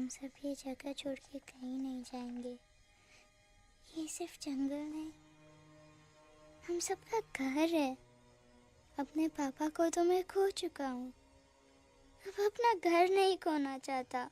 हम सब ये जगह छोड़ के कहीं नहीं जाएंगे। ये सिर्फ जंगल नहीं, हम सबका घर है। अपने पापा को तो मैं खो चुका हूँ, अब अपना घर नहीं खोना चाहता।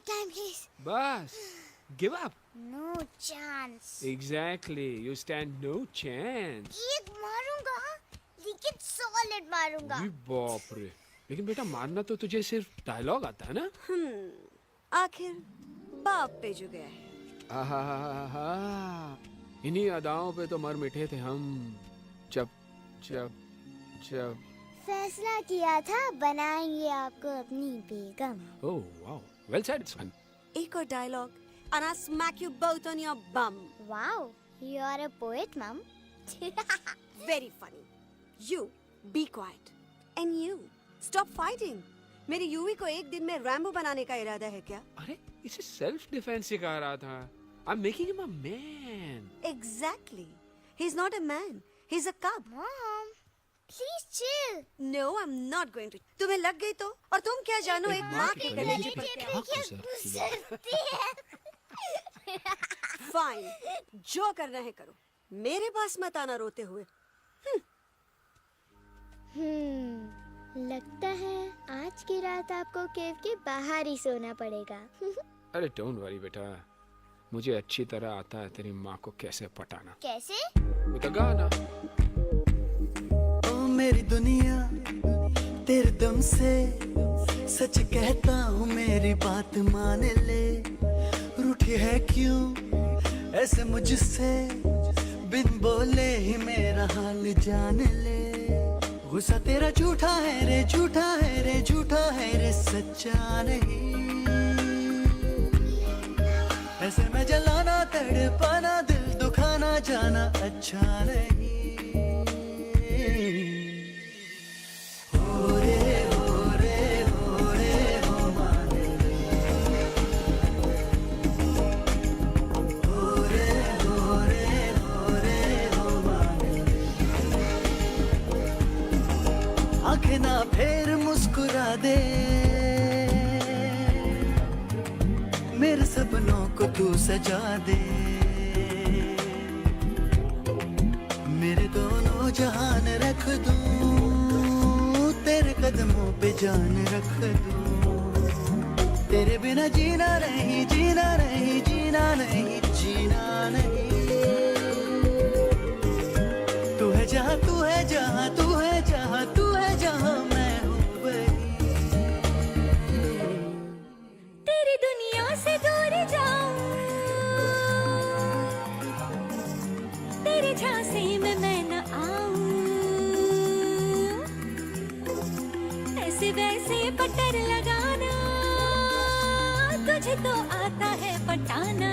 Time, please. बस give up. No chance. Exactly. You stand no chance. एक मारूंगा, लेकिन solid मारूंगा। अरे बाप रे। लेकिन बेटा मारना तो तुझे सिर्फ डायलॉग आता है ना? आखिर बाप पे जो गया है। आहा, इन्हीं अदाओं पे तो मर मिटे थे हम। जब जब जब फैसला किया था बनाएंगे आपको अपनी बेगम। Oh wow, well said, it's fun. एक और dialogue and I'll smack you both on your bum. Wow, you are a poet, mom. Very funny. You be quiet and you stop fighting. मेरी यूवी को एक दिन में Rambo बनाने का इरादा है क्या? अरे इसे सेल्फ डिफेंस सिखा रहा था। I'm making him a man. Exactly. He's not a man. He's a cub. Mom, please chill. No, I'm not going to. तुम्हें लग गई तो? और तुम क्या जानो एक माँ के कलेजे पर क्या? गुजरती है। Fine. जो करना है करो। मेरे पास मत आना रोते हुए। लगता है आज की रात आपको केव के बाहर ही सोना पड़ेगा। अरे डोंट वरी बेटा, मुझे अच्छी तरह आता है तेरी माँ को कैसे पटाना। कैसे? वो गाना। ओ मेरी दुनिया तेरे दम से सच कहता हूँ, मेरी बात मान ले। रूठी है क्यों ऐसे मुझसे, बिन बोले ही मेरा हाल जान ले। गुस्सा तेरा झूठा है रे, झूठा है रे, झूठा है रे, सच्चा नहीं। ऐसे में जलाना तड़पाना, दिल दुखाना जाना अच्छा नहीं। हो रे हो रे हो रे हो मान ले। हो रे हो रे हो रे हो मान ले। आंखें ना फेर मुस्कुरा दे, मेरे सपनों को तू सजा दे। मेरे दोनों जहान रख दूं, तेरे कदमों पे जान रख दूं। तेरे बिना जीना नहीं, जीना नहीं, जीना नहीं, जीना नहीं। तू है जहाँ, तू है जहाँ, तू है जहाँ, तू है जहाँ, मैं हूँ वही। तेरी दुनिया से दूर जाऊं, तेरे झांसे में मैं न आऊं। ऐसे वैसे पटर लगाना, तुझे तो आता है पटाना।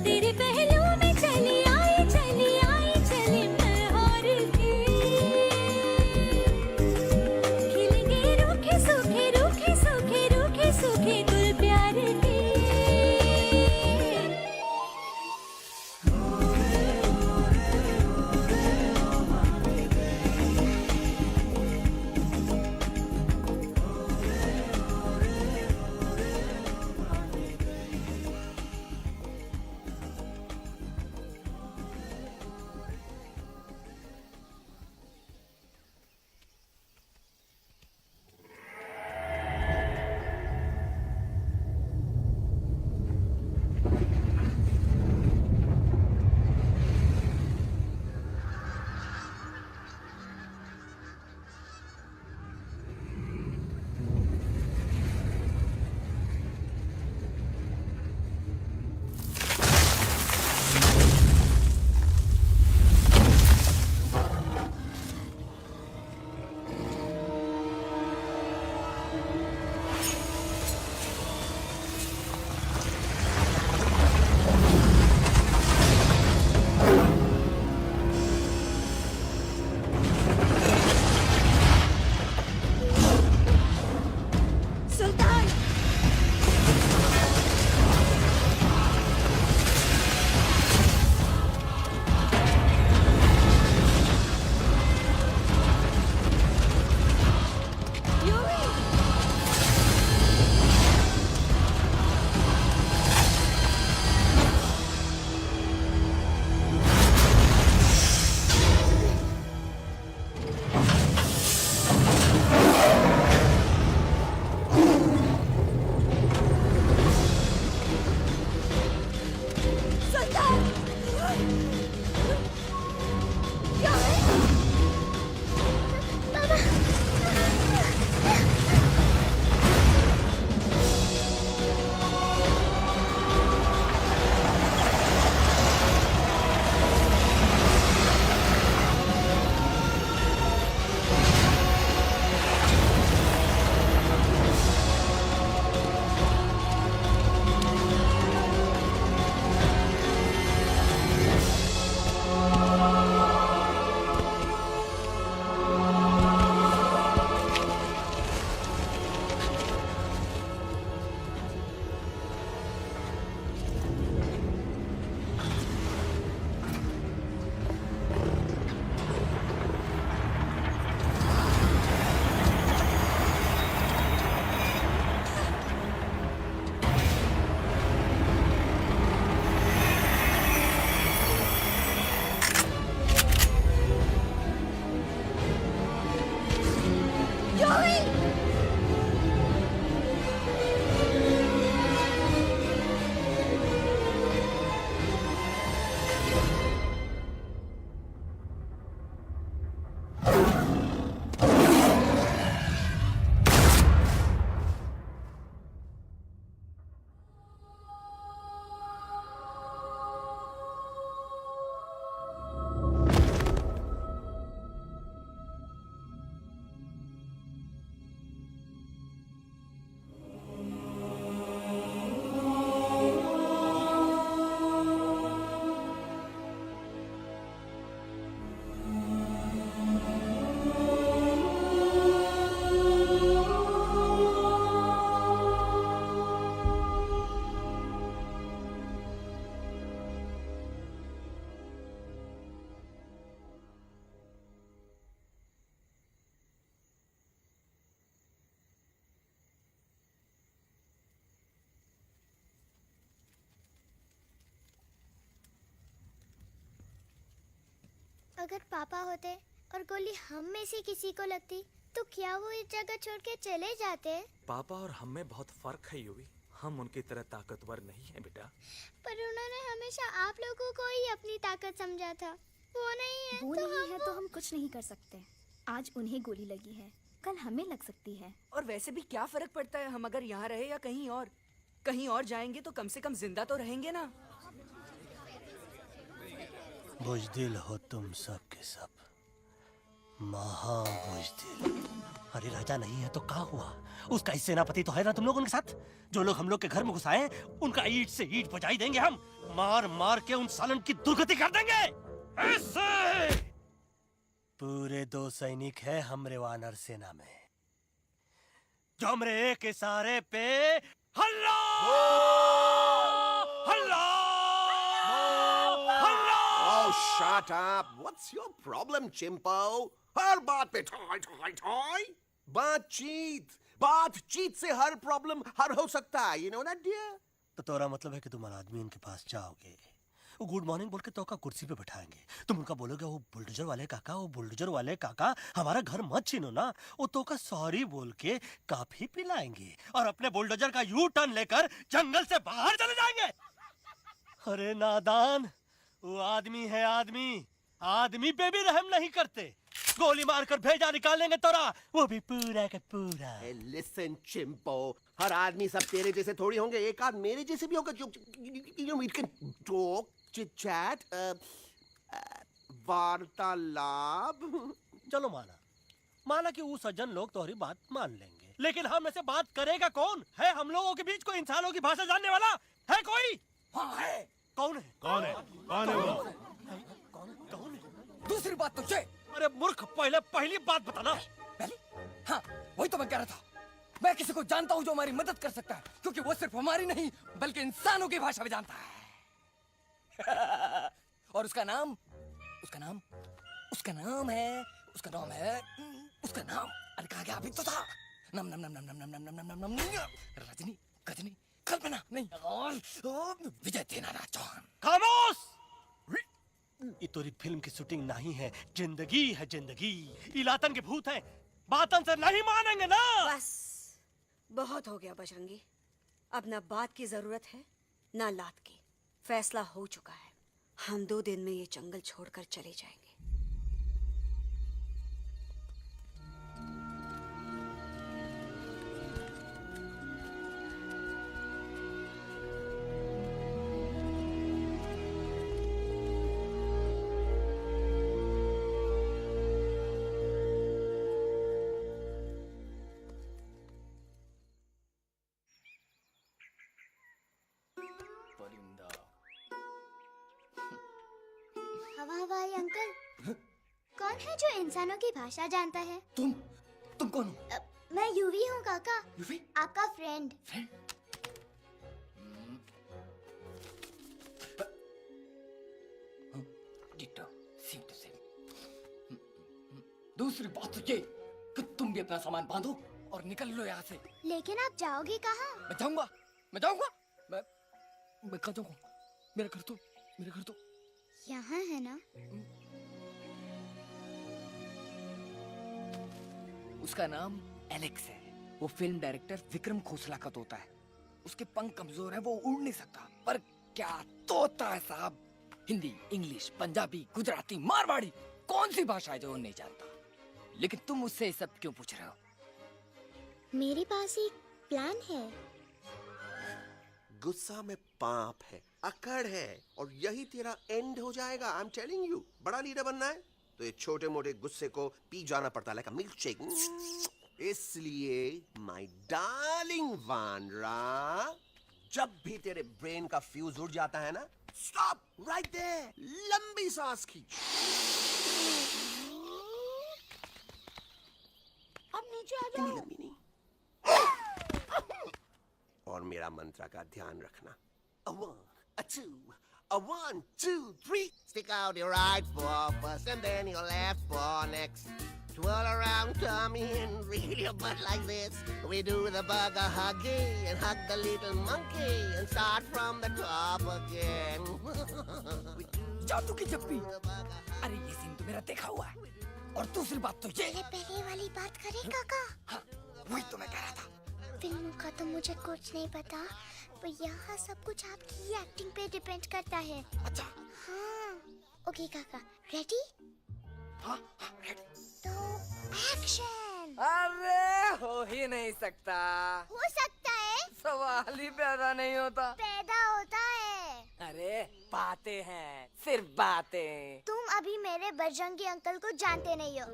तेरे पहलू में चली आई, चली आई, चली मैं और की। खिलेंगे रूखे सूखे, रूखे सूखे, रूखे सूखे गुल प्यार के। अगर पापा होते और गोली हम में से किसी को लगती तो क्या वो इस जगह छोड़ के चले जाते? पापा और हम में बहुत फर्क है यूवी। हम उनकी तरह ताकतवर नहीं है बेटा। पर उन्होंने हमेशा आप लोगों को ही अपनी ताकत समझा था। वो नहीं है वो तो नहीं है तो हम कुछ नहीं कर सकते। आज उन्हें गोली लगी है, कल हमें लग सकती है। और वैसे भी क्या फर्क पड़ता है हम अगर यहाँ रहे या कहीं और जाएंगे तो कम से कम जिंदा तो रहेंगे ना। बुजदिल हो तुम सब के सब, महाबुजदिल। अरे राजा नहीं है तो क्या हुआ? उसका ही सेनापति तो है ना तुम लोग उनके साथ। जो लोग हम लोग के घर में घुसाए उनका ईंट से ईंट बजाई देंगे हम। मार मार के उन सालन की दुर्गति कर देंगे ऐसे। पूरे 2 सैनिक है हमरे वानर सेना में, जो हमरे एक इशारे पे हल्ला हल्ला हल्ला। Oh, shut up! What's your problem, Chimpo? हर बात पे ठोय ठोय ठोय। बातचीत से हर प्रॉब्लम हल हो सकता है, you know that, dear? तो तोरा मतलब है कि तुम आदमी इनके पास जाओगे, वो गुड मॉर्निंग बोल के तो का कुर्सी पे बैठाएंगे, तुम उनका बोलोगे वो बुलडोजर वाले काका हमारा घर मत छीनो ना, वो तो का सॉरी बोल के काफी पिलाएंगे और अपने बुलडोजर का यू टर्न लेकर जंगल से बाहर चले जाएंगे। अरे नादान, वो आदमी है आदमी पे भी रहम नहीं करते। गोली मारकर भेजा निकाल लेंगे तोरा, वो भी पूरा का पूरा। Hey, listen, Chimpo. हर आदमी सब तेरे जैसे थोड़ी होंगे, एक आध मेरे जैसे भी होगा। We can talk, chit chat, वार्तालाप। चलो माना कि वो सज्जन लोग तुम्हारी बात मान लेंगे, लेकिन हम ऐसे बात करेगा कौन? है हम लोगों के बीच कोई इंसानों की भाषा जानने वाला है कोई? हाँ है। कौन है वो? दूसरी बात तो ये। अरे मूर्ख, पहली बात बताना। पहले? हाँ, वही तो मैं कह रहा था। मैं किसी को जानता हूँ जो हमारी मदद कर सकता है, क्योंकि वो सिर्फ हमारी नहीं बल्कि इंसानों की भाषा भी जानता है। और उसका नाम है अरे कहा गया अभी तो था। नम रजनी गजनी कल्पना नहीं और विजय देनाराज चौहान। खामोश! ये तोरी फिल्म की शूटिंग नहीं है, जिंदगी है जिंदगी। इलातन के भूत हैं, बातन से नहीं मानेंगे ना। बस बहुत हो गया बजरंगी, अब ना बात की जरूरत है ना लात की। फैसला हो चुका है, हम 2 दिन में ये जंगल छोड़कर चले जाएंगे। हवाई अंकल, कौन है जो इंसानों की भाषा जानता है? तुम कौन हो? मैं यूवी हूँ काका, यूवी? आपका friend. Ditto, same to same. दूसरी बात तो ये कि तुम भी अपना सामान बांधो और निकल लो यहाँ से। लेकिन आप जाओगे कहाँ? मैं जाऊंगा मैं कहाँ जाऊंगा? मेरा घर तो यहाँ है ना? उसका नाम एलेक्स है। वो फिल्म डायरेक्टर विक्रम खोसला का तोता है। उसके पंख कमजोर है, वो उड़ नहीं सकता, पर क्या तोता है साहब। हिंदी, इंग्लिश, पंजाबी, गुजराती, मारवाड़ी, कौन सी भाषा है जो वो नहीं जानता? लेकिन तुम उससे ये सब क्यों पूछ रहे हो? मेरे पास एक प्लान है। गुस्सा में पाप है, अकड़ है, और यही तेरा एंड हो जाएगा। आई एम टेलिंग यू। बड़ा लीडर बनना है तो ये छोटे मोटे गुस्से को पी जाना पड़ता है, लाइक अ मिल्क शेक। इसलिए माय डार्लिंग वानरा, जब भी तेरे ब्रेन का फ्यूज उड़ जाता है ना, स्टॉप राइट देयर, लंबी सांस खींच। अब नीचे आ जाओ। लंबी नहीं। और मेरा मंत्र का ध्यान रखना। A 1, a 2, a 1, 2, 3. Stick out your right paw first and then your left paw next. Twirl around tummy and reel your butt like this. We do the bugger huggy and hug the little monkey and start from the top again. जादू की जप्पी। अरे ये scene तो मेरा देखा हुआ है। और दूसरी बात तो ये, पहले वाली बात करें काका? हाँ, वही तो मैं कह रहा था। फिल्मों का तो मुझे कुछ नहीं पता, पर यहाँ सब कुछ आपकी एक्टिंग पे डिपेंड करता है। अच्छा। हाँ। ओके काका, रेडी? हाँ, रेडी। तो एक्शन। अरे हो ही नहीं सकता। हो सकता है, सवाल ही पैदा नहीं होता। पैदा होता है। अरे बातें हैं, सिर्फ बातें। तुम अभी मेरे बजरंगी अंकल को जानते नहीं हो।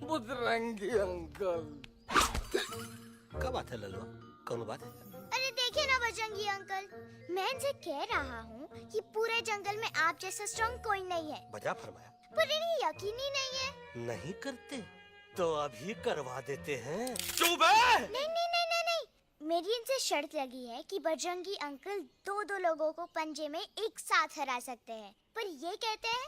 बजरंगी अंकल। क्या बात है ललुआ? कौन बात है? अरे देखिए ना बजरंगी अंकल, मैं इनसे कह रहा हूँ कि पूरे जंगल में आप जैसा स्ट्रॉन्ग कोई नहीं है। बजा फरमाया। पर इन्हें यकीन ही नहीं है। नहीं करते तो अभी करवा देते हैं। नहीं नहीं नहीं नहीं नहीं, मेरी इनसे शर्त लगी है कि बजरंगी अंकल दो लोगों को पंजे में एक साथ हरा सकते हैं। पर ये कहते हैं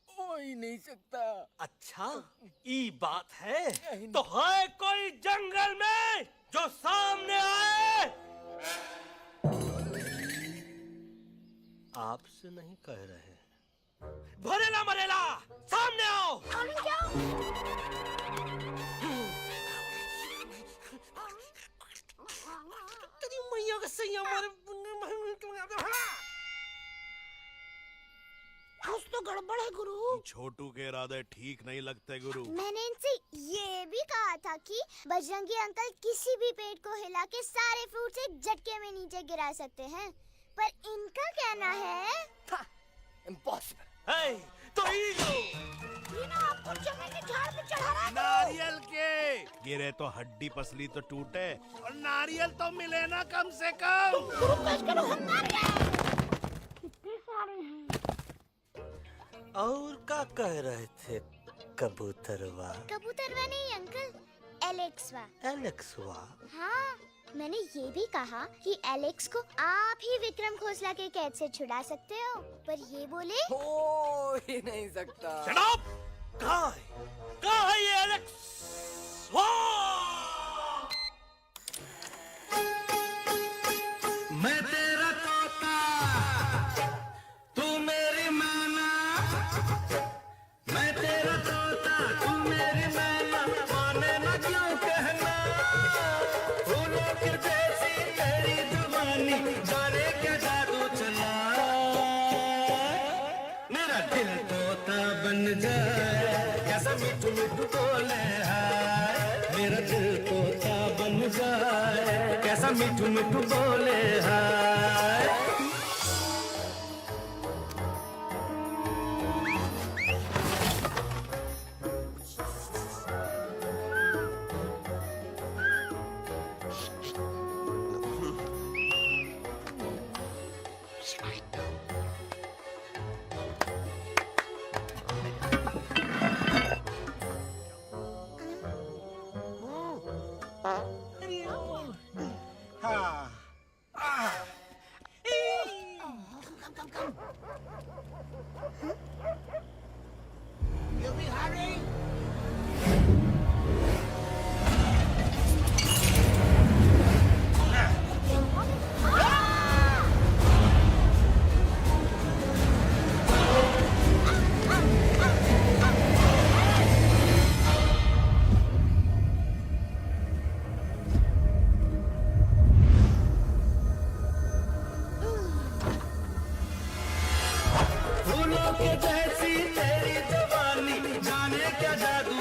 हो ही नहीं सकता। अच्छा, ये बात है तो है कोई जंगल में जो सामने आए? आपसे नहीं कह रहे। भरेला मरेला सामने आओ। तेरी मैया का सही हमारे कुछ तो गड़बड़ है गुरु। छोटू के इरादे ठीक नहीं लगते गुरु। मैंने इनसे ये भी कहा था कि बजरंगी अंकल किसी भी पेड़ को हिला के सारे फ्रूट्स एक झटके में नीचे गिरा सकते हैं, पर इनका कहना है इम्पॉसिबल। तो ये लो। ये ना आपको जमीन के झाड़ पे चढ़ा रहा है। नारियल के गिरे तो हड्डी पसली तो टूटे और नारियल तो मिले ना कम से कम। गुरु पेश करो, हम नारियल। कितने सारे हैं। और क्या कह रहे थे? कबूतरवा? कबूतरवा नहीं अंकल, एलेक्सवा। एलेक्सवा? हाँ, मैंने ये भी कहा कि एलेक्स को आप ही विक्रम खोसला के कैद से छुड़ा सकते हो, पर ये बोले हो ही नहीं सकता। Shut up! कहाँ है ये एलेक्स? मैं तेरा तोता, तू मेरी मैना। मैं तेरा तोता, तू मेरी मैना। माने ना क्यों कहना, फूलों के जैसी तेरी जुबानी, जाने क्या जादू चला। मेरा दिल तोता बन जाए, कैसा मिठू मिठू बोले हाय। मेरा दिल तोता बन जाए, कैसा मिठू मिठू बोले हाय। फूलों के जैसी तेरी जुबानी, जाने क्या जादू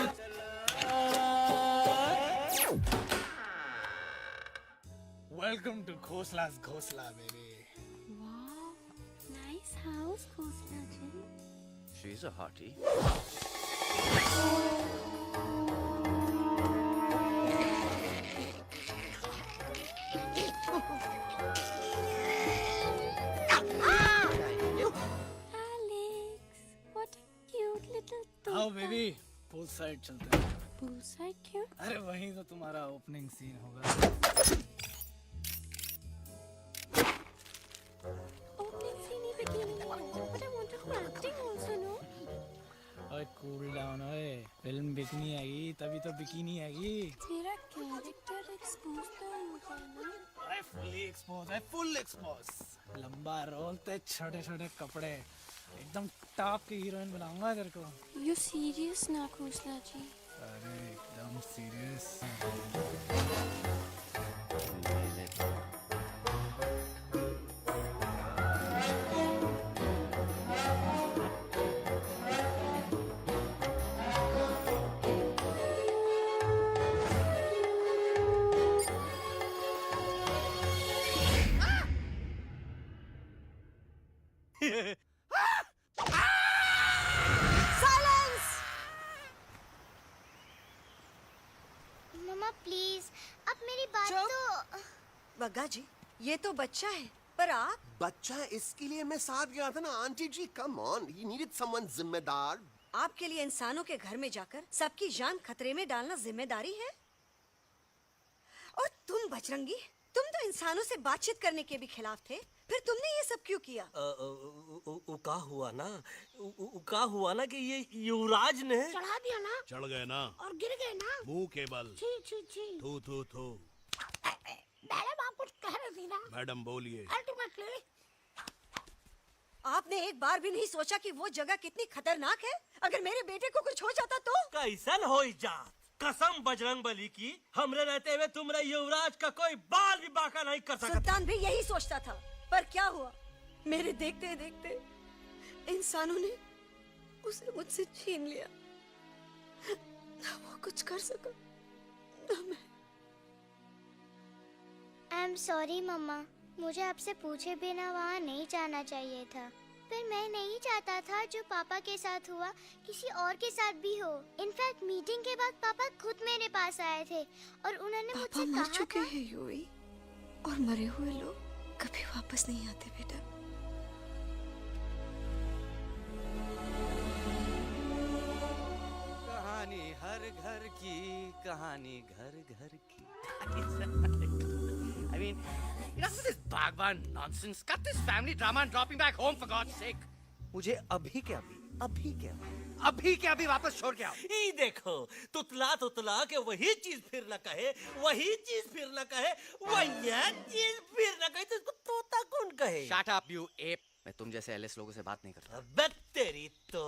वेलकम टू खोसला's घोसला baby. Nice house Khosla ji. She's a hottie. आओ बेबी, पूल साइड चलते हैं। पूल साइड क्यों? अरे वहीं तो तुम्हारा ओपनिंग सीन होगा। ओपनिंग सीन ही बिकिनी है, but I want to do acting also, no? ओए कूल डाउन ओए, फिल्म बिकनी आएगी तभी तो बिकिनी आएगी। तेरा कैरेक्टर एक्सपोज तो होगा ना? ओए फुली एक्सपोज है, फुल एक्सपोज। लंबा रोल ते छोटे छोटे कपड़े, एकदम टॉप की हीरोइन बनाऊंगा तेरे को। यू सीरियस ना खोसला जी? अरे एकदम सीरियस। मम्मा प्लीज, अब मेरी बात तो। बग्गा जी, ये तो बच्चा है, पर आप? बच्चा इसके लिए मैं साथ गया था ना aunty ji. Come on, he needed someone जिम्मेदार। आपके लिए इंसानों के घर में जाकर सबकी जान खतरे में डालना जिम्मेदारी है? और तुम बजरंगी, तुम तो इंसानों से बातचीत करने के भी खिलाफ थे, फिर तुमने ये सब क्यों किया? का हुआ ना कि ये युवराज ने चढ़ा दिया ना चढ़ गए ना और गिर गए ना। मुंह के बल। छी छी छी। थू थू थू। मैडम आप कुछ कह रही थी ना? मैडम बोलिए। अल्टीमेटली आपने एक बार भी नहीं सोचा कि वो जगह कितनी खतरनाक है? अगर मेरे बेटे को कुछ हो जाता तो? कैसन हो जा, कसम बजरंग बली की, हमरे रहते हुए तुमरे युवराज का कोई बाल भी बाका नहीं कर सकता। सुल्तान भी यही सोचता था, पर क्या हुआ? मेरे देखते देखते इंसानों ने उसे मुझसे छीन लिया। ना वो कुछ कर सका, ना मैं। आई एम सॉरी मम्मा, मुझे आपसे पूछे बिना वहाँ नहीं जाना चाहिए था। पर मैं नहीं चाहता था जो पापा के साथ हुआ किसी और के साथ भी हो। इनफैक्ट मीटिंग के बाद पापा खुद मेरे पास आए थे और उन्होंने मुझसे कहा मर चुके था, हैं यूई, और मरे हुए लोग कभी वापस नहीं आते बेटा। कहानी हर घर की, कहानी घर घर की। I mean, enough of this Bhagwan nonsense. Cut this family drama and drop me back home for God's sake. मुझे अभी के अभी वापस छोड़ के आओ। ई देखो, तुतला के वही चीज फिर न कहे, वही चीज फिर न कहे, वही चीज फिर न कहे, तो इसको तोता कौन कहे? Shut up, you ape. मैं तुम जैसे एलिस लोगों से बात नहीं करता। अबे तेरी तो।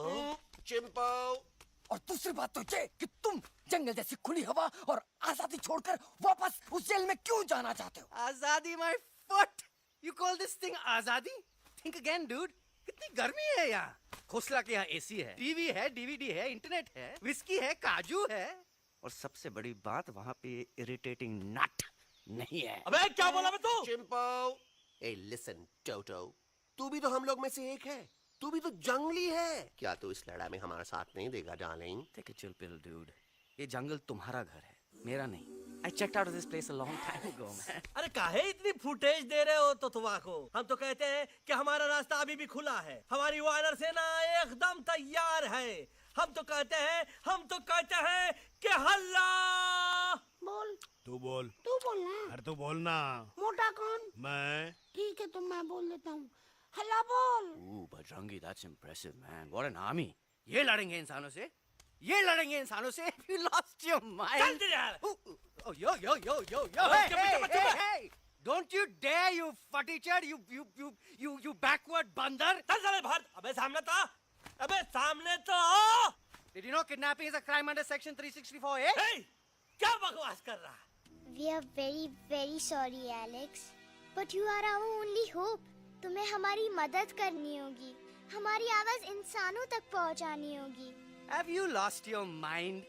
चिंपो। और दूसरी बात तो ये कि तुम जंगल जैसी खुली हवा और आजादी छोड़कर वापस उस जेल में क्यों जाना चाहते हो? आजादी my foot. You call this thing आजादी? Think again, dude. कितनी गर्मी है यहाँ। खोसला के यहाँ एसी है, टीवी है, डीवीडी है, इंटरनेट है, विस्की है, काजू है, और सबसे बड़ी बात वहाँ पे इरिटेटिंग नट नहीं है। अबे क्या बोला मैं तू? चिंपो। ए लिसन टोटो, तू भी तो हम लोग में से एक है। तू भी तो जंगली है। क्या तू इस लड़ाई में हमारा साथ नहीं देगा darling? Take a chill pill, dude. ये जंगल तुम्हारा घर है, मेरा नहीं। I checked out of this place a long time ago, man. अरे काहे इतनी फुटेज दे रहे हो तुतवा को? हम तो कहते हैं कि हमारा रास्ता अभी भी खुला है, हमारी वानर सेना एकदम तैयार है। हम तो कहते हैं कि हल्ला। बोल। तू बोल। तू बोलना। अरे तू बोलना। मोटा कौन? मैं। ठीक है तो मैं बोल देता हूँ। हल्ला बोल। Ooh, Bajrangi, that's impressive, man. What an army. ये लड़ेंगे इंसानों से? ये लड़ेंगे इंसानों से? You lost your mind. चल दे यार। Oh, yo. Hey. Don't you dare, you futichard, you backward बंदर. चल साले बाहर। अबे सामने तो आओ। Did you know kidnapping is a crime under section 364A? Hey, क्या बकवास कर रहा है? We are very very sorry Alex, but you are our only hope. तुम्हें हमारी मदद करनी होगी, हमारी आवाज इंसानों तक पहुंचानी होगी। Have you lost your mind?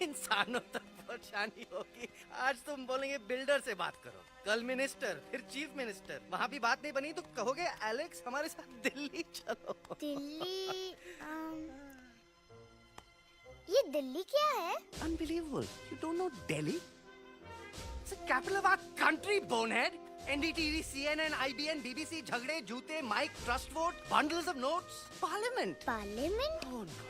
इंसानों तक पहुंचानी होगी। आज तुम बोलेंगे बिल्डर से बात करो, कल मिनिस्टर, फिर चीफ मिनिस्टर। वहाँ भी बात नहीं बनी तो कहोगे एलेक्स हमारे साथ दिल्ली चलो। दिल्ली? ये दिल्ली क्या है? Unbelievable. You don't know Delhi? It's the capital of our country, bonehead. NDTV, CNN, IBN, BBC, झगड़े, जूते, mike, trust vote, bundles of notes, parliament. Parliament? Oh no.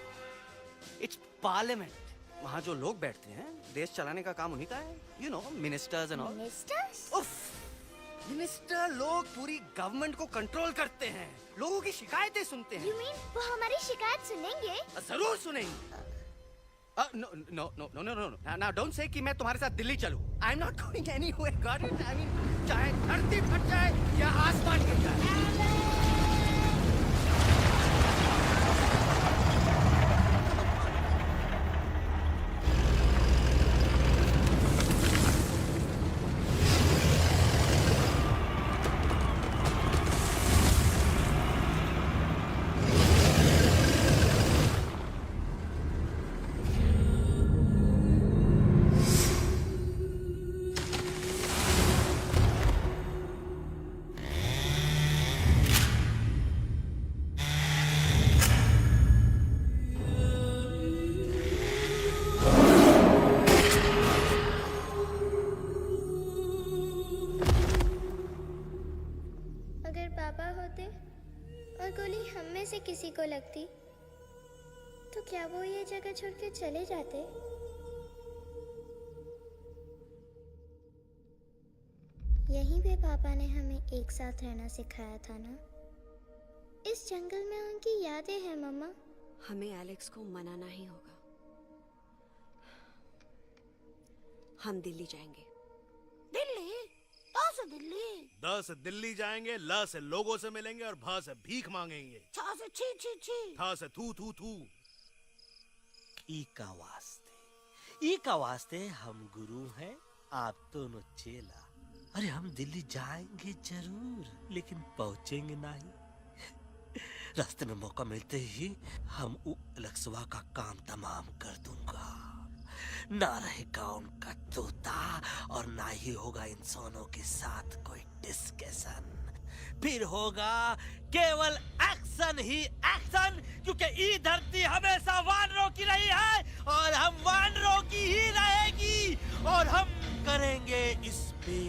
It's parliament. वहाँ जो लोग बैठते हैं, देश चलाने का काम उन्हीं का है। You know, ministers and all. Ministers? उफ, मिनिस्टर लोग पूरी गवर्नमेंट को कंट्रोल करते हैं, लोगों की शिकायतें सुनते हैं। You mean वो हमारी शिकायत सुनेंगे? जरूर सुनेंगे। No no no no no no now don't say कि मैं तुम्हारे साथ दिल्ली चलूं. I am not going anywhere. Got it? I mean चाहे धरती फट जाए या आसमान गिर जाए. अगर पापा होते और गोली हम में से किसी को लगती तो क्या वो ये जगह छोड़ के चले जाते? यहीं पे पापा ने हमें एक साथ रहना सिखाया था ना. इस जंगल में उनकी यादें हैं मम्मा. हमें एलेक्स को मनाना ही होगा. हम दिल्ली जाएंगे. दिल्ली? कहाँ से दिल्ली? द से दिल्ली जाएंगे, ल से लोगों से मिलेंगे और भ से भीख मांगेंगे, छ से छी छी छी, थ से थू थू थू. ई का वास्ते हम गुरु हैं, आप दोनों चेला. अरे हम दिल्ली जाएंगे जरूर, लेकिन पहुंचेंगे नहीं. रास्ते में मौका मिलते ही हम लक्सवा का काम तमाम कर दूंगा. ना रहेगा उनका तोता और ना ही होगा इंसानों के साथ कोई डिस्कशन. फिर होगा केवल एक्शन ही एक्शन, क्योंकि ये धरती हमेशा वानरों की रही है और हम वानरों की ही रहेगी. और हम करेंगे इस पे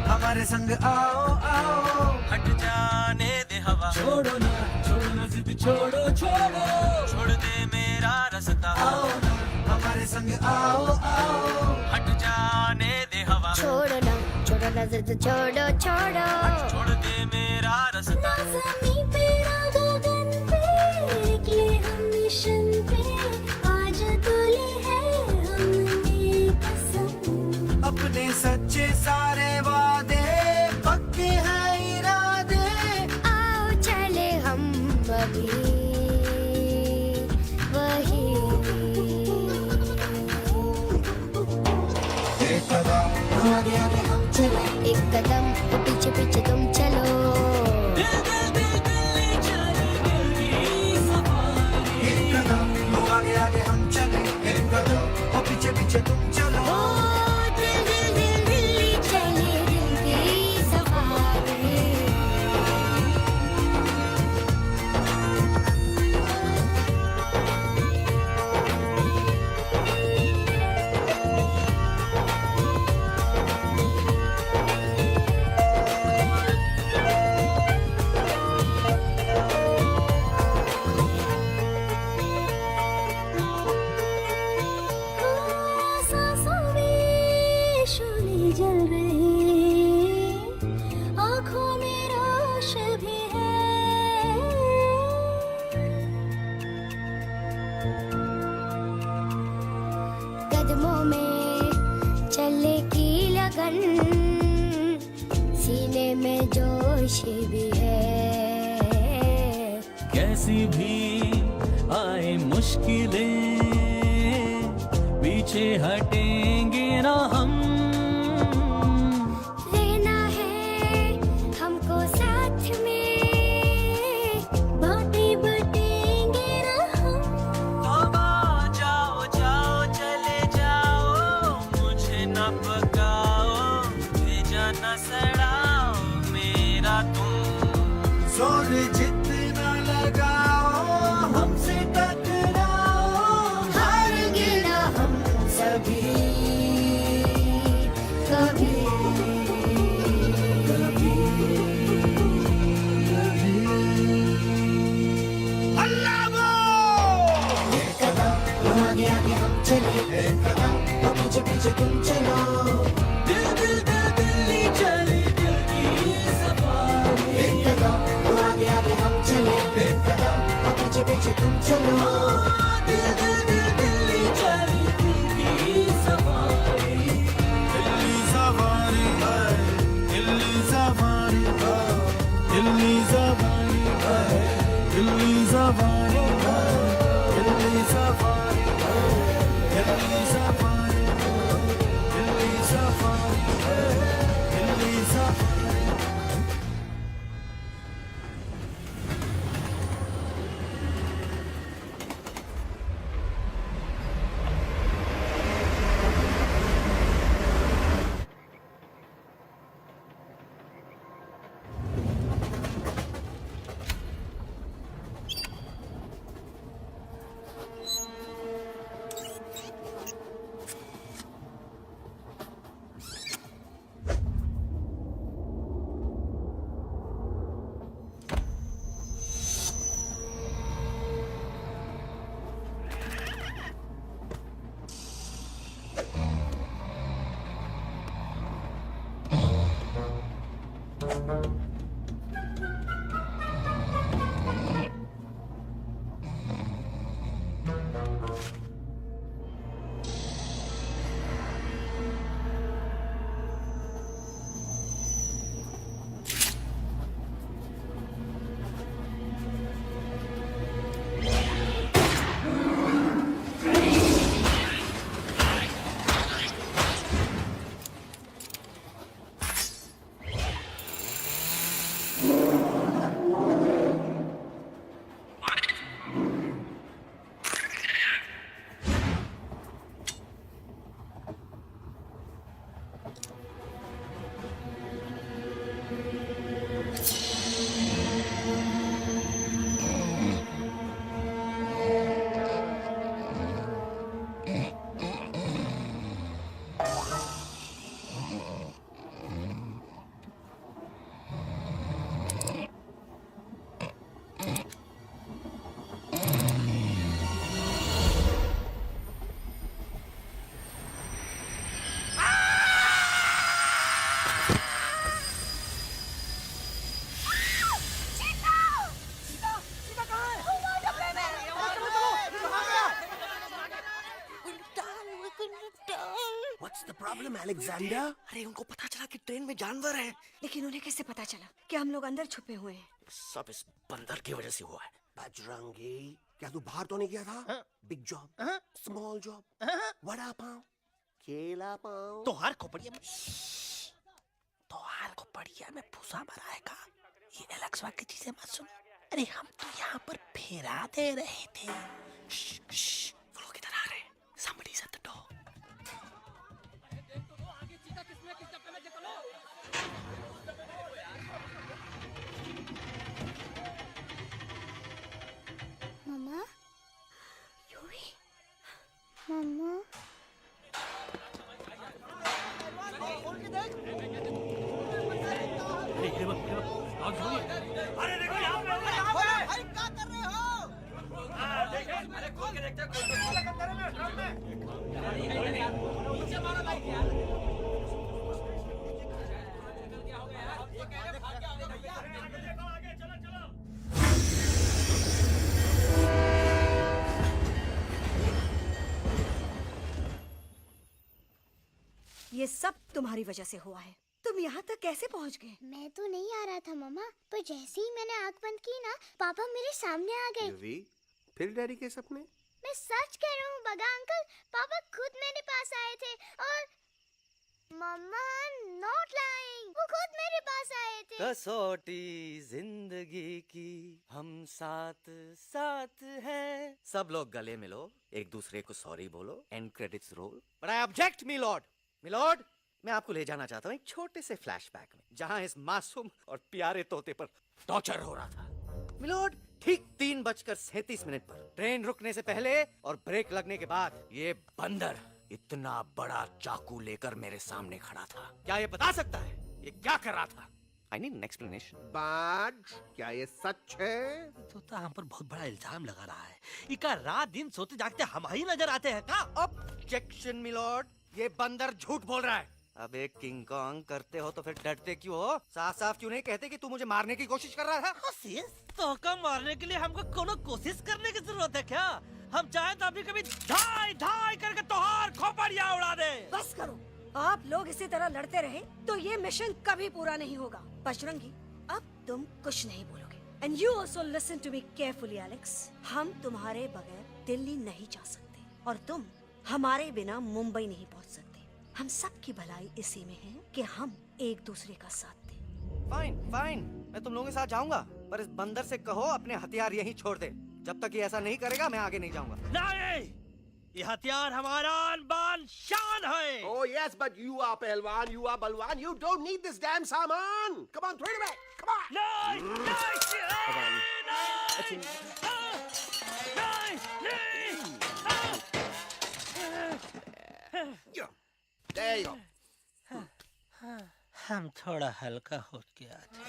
हमारे संग आओ आओ, हट जाने दे हवा, छोड़ो ना जिद, छोड़ो छोड़ो, छोड़ दे मेरा रास्ता. आओ ना हमारे संग आओ आओ, हट जाने दे हवा, छोड़ो ना जिद, छोड़ो छोड़ो. छोड़ दे मेरा रास्ता. ज़मीं पे ना गगन पे, निकले हम मिशन पे. आज तोली है हमने कसम. अपने सच्चे सारे वादे पक्के हैं इरादे. आओ चले हम अभी वही. एक कदम आगे आगे हम चले, एक कदम पीछे पीछे तुम चलो. एक कदम आगे आगे हम चले, एक कदम और पीछे पीछे तुम चलो. ओ दिल दिल दिल दिल्ली चले, दिल की सफारी. सांसों में शोले जल रहे, आँखों में रोश भी है. कदमों में चले की लगन, सीने में जोश भी है. कैसी भी आए मुश्किलें, पीछे हटेंगे ना हम. रहना है हमको साथ में, बातें बटेंगे ना हम. अब जाओ जाओ चले जाओ, मुझे न पकाओ, भेजा न सड़ाओ मेरा तुम. जोर जितना लगाओ हमसे What's the problem, Alexander? अरे उनको पता चला कि ट्रेन में जानवर है, लेकिन उन्हें कैसे पता चला कि हम लोग अंदर छुपे हुए हैं? सब इस बंदर की वजह से हुआ है। बजरंगी, क्या तू बाहर तो नहीं गया था? Big job, small job, vada pav, केला पाव। तोहार खोपड़िया में भूसा भराएगा। ये एलेक्सा की चीजें मत सुन। अरे हम तो यहाँ पर फेरा दे रहे थे। वो लोग इधर आ रहे हैं। Somebody's at the door. मम्मा, मम्मा, अरे देखो यहाँ पे भाई क्या कर रहे हो? अरे खोल के देखते ये सब तुम्हारी वजह से हुआ है। तुम यहाँ तक कैसे पहुँच गए? मैं तो नहीं आ रहा था मम्मा, पर जैसे ही मैंने आँख बंद की ना, पापा मेरे सामने आ गए। युवी, फिर डैडी के सपने? मैं सच कह रहा हूँ बगा अंकल, पापा खुद मेरे पास आए थे और मम्मा नॉट लाइंग, वो खुद मेरे पास आए थे। कसौटी जिंदगी की हम साथ साथ हैं। सब लोग गले मिलो, एक दूसरे को सॉरी बोलो, end credits roll. But I object milord, मैं आपको ले जाना चाहता हूँ एक छोटे से फ्लैशबैक में, जहाँ इस मासूम और प्यारे तोते पर टॉर्चर हो रहा था। मिलॉर्ड, ठीक 3:37 पर ट्रेन रुकने से पहले और ब्रेक लगने के बाद ये बंदर इतना बड़ा चाकू लेकर मेरे सामने खड़ा था। क्या ये बता सकता है ये क्या कर रहा था? I need an explanation. बाज, क्या ये सच है? तो हम पर बहुत बड़ा इल्जाम लगा रहा है। इका रात दिन सोते जागते हम ही नजर आते हैं का? ऑब्जेक्शन मिलॉर्ड, ये बंदर झूठ बोल रहा है। अब एक किंग कॉन्ग करते हो तो फिर डरते क्यों हो? साफ साफ क्यों नहीं कहते कि तू मुझे मारने की कोशिश कर रहा था? तो का मारने के लिए हमको कोनो कोशिश करने की जरूरत है क्या? हम चाहे तो अभी कभी धाई धाई करके तोहार खोपड़िया उड़ा दे। बस करो, आप लोग इसी तरह लड़ते रहे तो ये मिशन कभी पूरा नहीं होगा। बजरंगी, अब तुम कुछ नहीं बोलोगे। And you also listen to me carefully Alex. हम तुम्हारे बगैर दिल्ली नहीं जा सकते और तुम हमारे बिना मुंबई नहीं पहुंच सकते। हम सब की भलाई इसी में है कि हम एक दूसरे का साथ दें। फाइन, मैं तुम लोगों के साथ जाऊंगा, पर इस बंदर से कहो अपने हथियार यहीं छोड़ दे। जब तक ये ऐसा नहीं करेगा मैं आगे नहीं जाऊंगा। नहीं, ये हथियार हमारा आन-बान शान है। Oh yes, but you are पहलवान, you are बलवान, you don't need this damn सामान. Come on, throw it away. Come on. There you go. हम थोड़ा हल्का हो गया थे।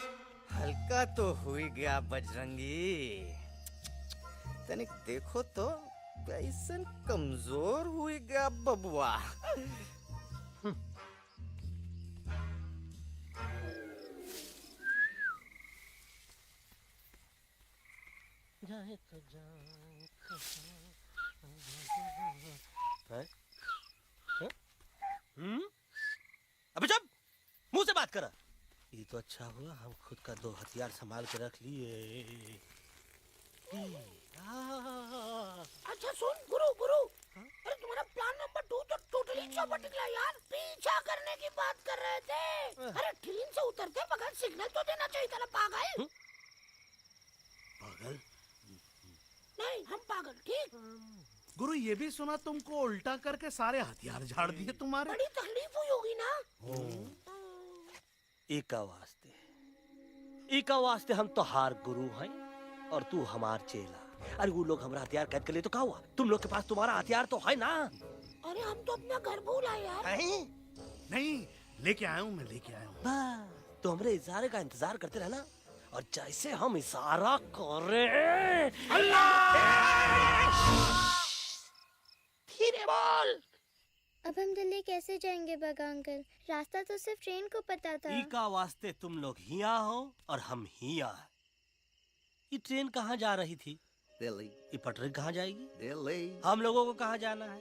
हल्का तो हुई गया बजरंगी, तनिक देखो तो कैसन कमजोर हुई गया बबुआ। अबे चुप, मुंह से बात कर। ये तो अच्छा हुआ हम खुद का 2 हथियार संभाल के रख लिए। अच्छा सुन गुरु गुरु, अरे तुम्हारा प्लान नंबर 2 तो टोटली चौपट निकला यार। पीछा करने की बात कर रहे थे। अरे ट्रेन से उतरते बगैर सिग्नल तो देना चाहिए था ना पागल। पागल? नहीं हम पागल, ठीक। गुरु ये भी सुना तुमको उल्टा करके सारे हथियार झाड़ दिए तुम्हारे। बड़ी तकलीफ हुई होगी ना। एका वास्ते हम तो हार गुरु हैं और तू हमार चेला। अरे वो लोग हमारा हथियार कैद कर ले तो क्या हुआ? तुम लोग के पास तुम्हारा हथियार तो है ना। अरे हम तो अपना घर भूल आए यार। नहीं लेके आया हूँ, मैं लेके आया हूँ। तो हमारे इशारे का इंतजार करते रहना और जैसे हम इशारा करें धीरे बोल। अब हम दिल्ली कैसे जाएंगे बगा अंकल? रास्ता तो सिर्फ ट्रेन को पता था। एका वास्ते तुम लोग हिया हो और हम हिया। ये ट्रेन कहाँ जा रही थी? दिल्ली। ये पटरी कहाँ जाएगी? दिल्ली। हम लोगों को कहाँ जाना है?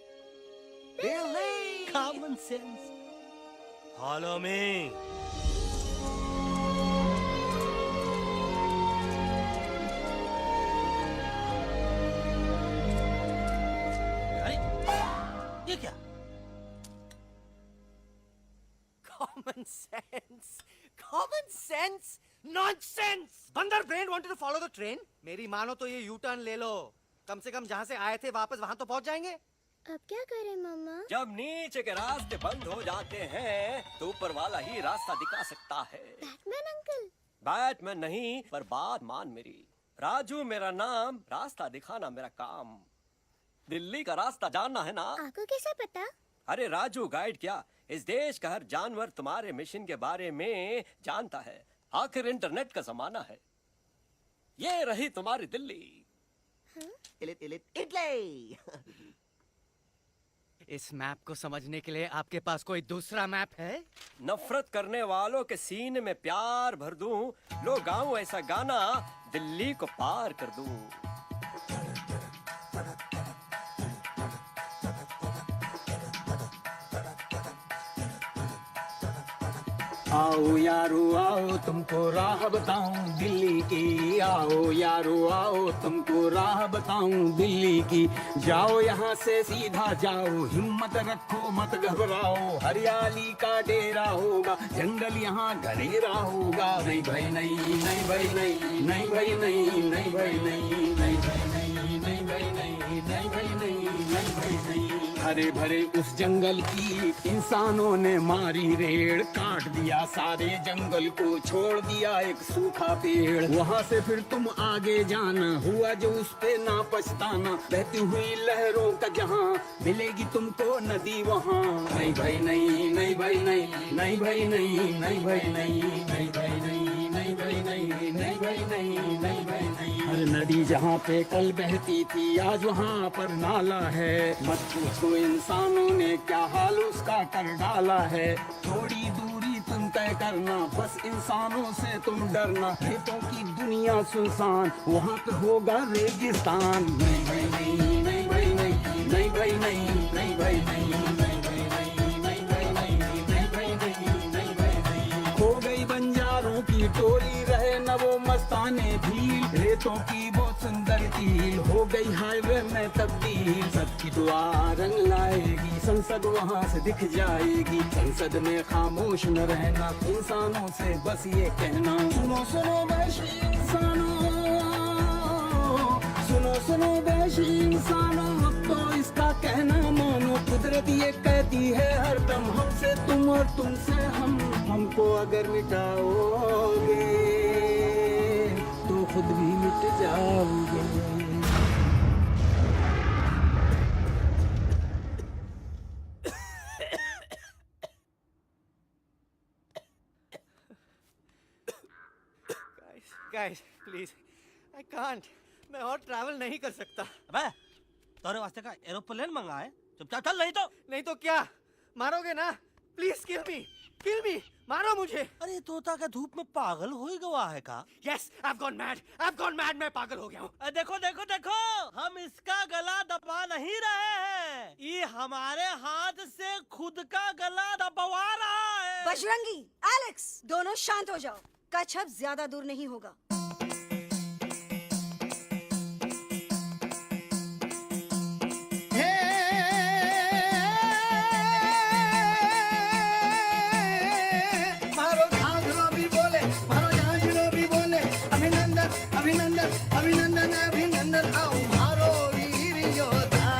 Delhi. Common sense. Follow me. ये क्या? Common sense, common sense, nonsense. बंदर brain wanted to follow the train. मेरी मानो तो ये यू टर्न ले लो। कम से कम जहाँ से आए थे वापस वहाँ तो पहुँच जाएंगे। अब क्या करें मम्मा? जब नीचे के रास्ते बंद हो जाते हैं तो ऊपर वाला ही रास्ता दिखा सकता है। Batman uncle. बैटमैन नहीं, पर बात मान मेरी। राजू मेरा नाम, रास्ता दिखाना मेरा काम। दिल्ली का रास्ता जानना है ना? आपको कैसे पता? अरे राजू गाइड क्या, इस देश का हर जानवर तुम्हारे मिशन के बारे में जानता है। आखिर इंटरनेट का जमाना है। ये रही तुम्हारी दिल्ली। इटली। इस मैप को समझने के लिए आपके पास कोई दूसरा मैप है? नफरत करने वालों के सीने में प्यार भर दूं, लो गाऊं ऐसा गाना, दिल्ली को पार कर दूं। आओ यारो आओ तुमको राह बताऊं दिल्ली की। आओ यारो आओ तुमको राह बताऊं दिल्ली की। जाओ यहाँ से सीधा जाओ, हिम्मत रखो मत घबराओ। हरियाली का डेरा होगा, जंगल यहाँ घनेरा होगा। नहीं भाई नहीं, नहीं भाई नहीं, नहीं भाई नहीं, नहीं भाई नहीं, नहीं भाई नहीं, नहीं भाई नहीं, नहीं भाई नहीं, नहीं भाई नहीं। हरे भरे उस जंगल की इंसानों ने मारी रेड़, काट दिया सारे जंगल को, छोड़ दिया एक सूखा पेड़। वहाँ से फिर तुम आगे जाना, हुआ जो उस पे ना पछताना। बहती हुई लहरों का जहाँ, मिलेगी तुमको नदी वहाँ। नहीं भाई नहीं, नहीं भाई नहीं, नहीं भाई नहीं, नहीं भाई नहीं, नहीं भाई नहीं, नहीं भाई नहीं, नहीं भाई नहीं, नहीं भाई नहीं। हर नदी जहाँ पे कल बहती थी, आज वहाँ पर नाला है। मत पूछो इंसानों ने क्या हाल उसका कर डाला है। थोड़ी दूरी तुम तय करना, बस इंसानों से तुम डरना। खेतों की दुनिया सुनसान, वहाँ पे होगा रेगिस्तान। नहीं भाई नहीं, नहीं भाई नहीं, नहीं भाई नहीं, नहीं भाई नहीं, नहीं भाई नहीं, नहीं भाई नहीं, नहीं भाई नहीं, नहीं भाई नहीं। खो गई बंजारों की टोली, रहे न वो मस्ताने भील। रेतों की बहुत सुंदर झील हो गई हाईवे में तब्दील। सबकी दुआ रंग लाएगी, संसद वहाँ से दिख जाएगी। संसद में खामोश न रहना, इंसानों से बस ये कहना। सुनो सुनो वैशी इंसानों, सुनो सुनो वैशी इंसानों, अब तो इसका कहना मानो। कुदरत ये कहती है हरदम, हमसे तुम और तुमसे हम। हमको अगर मिटाओगे तो खुद भी मिट जाओगे। Guys, please, I can't. मैं और ट्रैवल नहीं कर सकता। अबे तोरे वास्ते का एरोप्लेन मंगा है, चुपचाप चल। नहीं तो नहीं तो क्या मारोगे ना? प्लीज किल मी। किल मी, मारो मुझे। अरे तोता का धूप में पागल हो ही गवा है का? यस, I've gone mad, मैं पागल हो गया हूँ। देखो देखो देखो, हम इसका गला दबा नहीं रहे हैं, ये हमारे हाथ से खुद का गला दबवा रहा है। बजरंगी, एलेक्स, दोनों शांत हो जाओ। कच्छप ज्यादा दूर नहीं होगा। अभिनंदन अभिनंदन आओ मारो वीर योद्धा।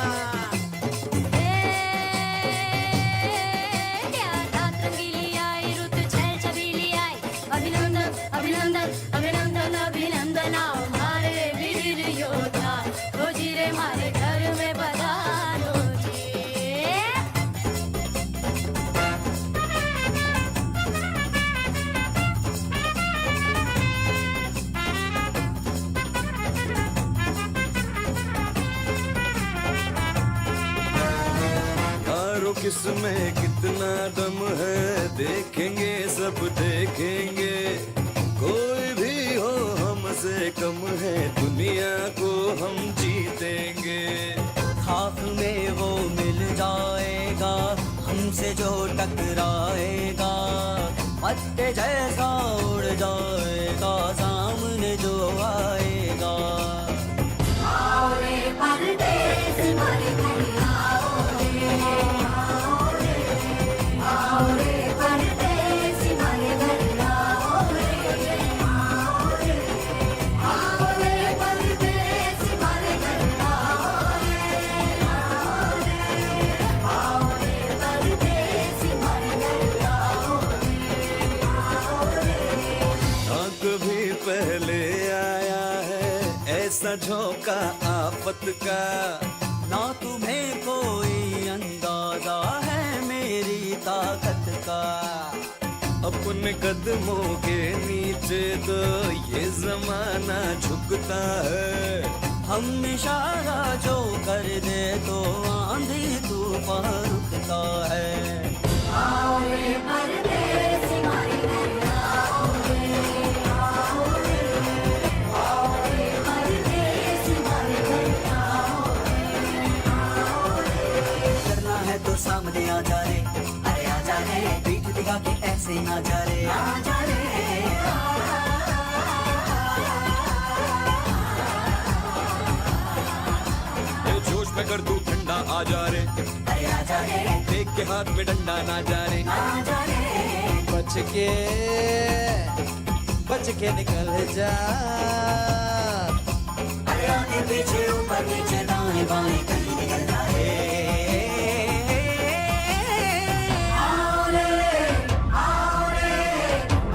अभिनंदन अभिनंदन अभिनंदन अभिनंदन आओ मारे वीर योद्धा। रोजी रे मारे घर में पधारो जी। किसमें कितना दम है देखेंगे, सब देखेंगे। कोई भी हो हमसे कम है, दुनिया को हम जीतेंगे। खाक में वो मिल जाएगा हमसे जो टकराएगा, पत्ते जैसा उड़ जाएगा सामने जो आएगा। आओ रे परदेस मारे घर आओ रे, आओ रे परदेस मारे घर आओ रे, आओ रे परदेस मारे घर आओ रे, आओ रे परदेस मारे घर आओ रे। ना कभी पहले आया है ऐसा झोंका आफत का, ना तुम्हें कोई अंदाजा है मेरी ताकत का। अपने कदमों के नीचे तो ये जमाना झुकता है। हम इशारा जो कर दे तो आंधी तूफान रुकता है। आओ रे परदेस मारे घर आओ रे, आओ रे, आओ रे परदेस मारे घर आओ रे, आओ रे। करना है तो सामने आ जा रे, अरे आ जा रे, पीठ दिखा के ऐसे ना जा रे, आ जा रे। ये जोश में कर तू ठंडा आ जा रे, अरे आ जा रे, देख के हाथ में डंडा ना जा रे। आ जा रे। बच के निकल जा। अरे आगे पीछे ऊपर नीचे दाएं बाएं कहीं निकल जा रे। आओ रे, आओ रे,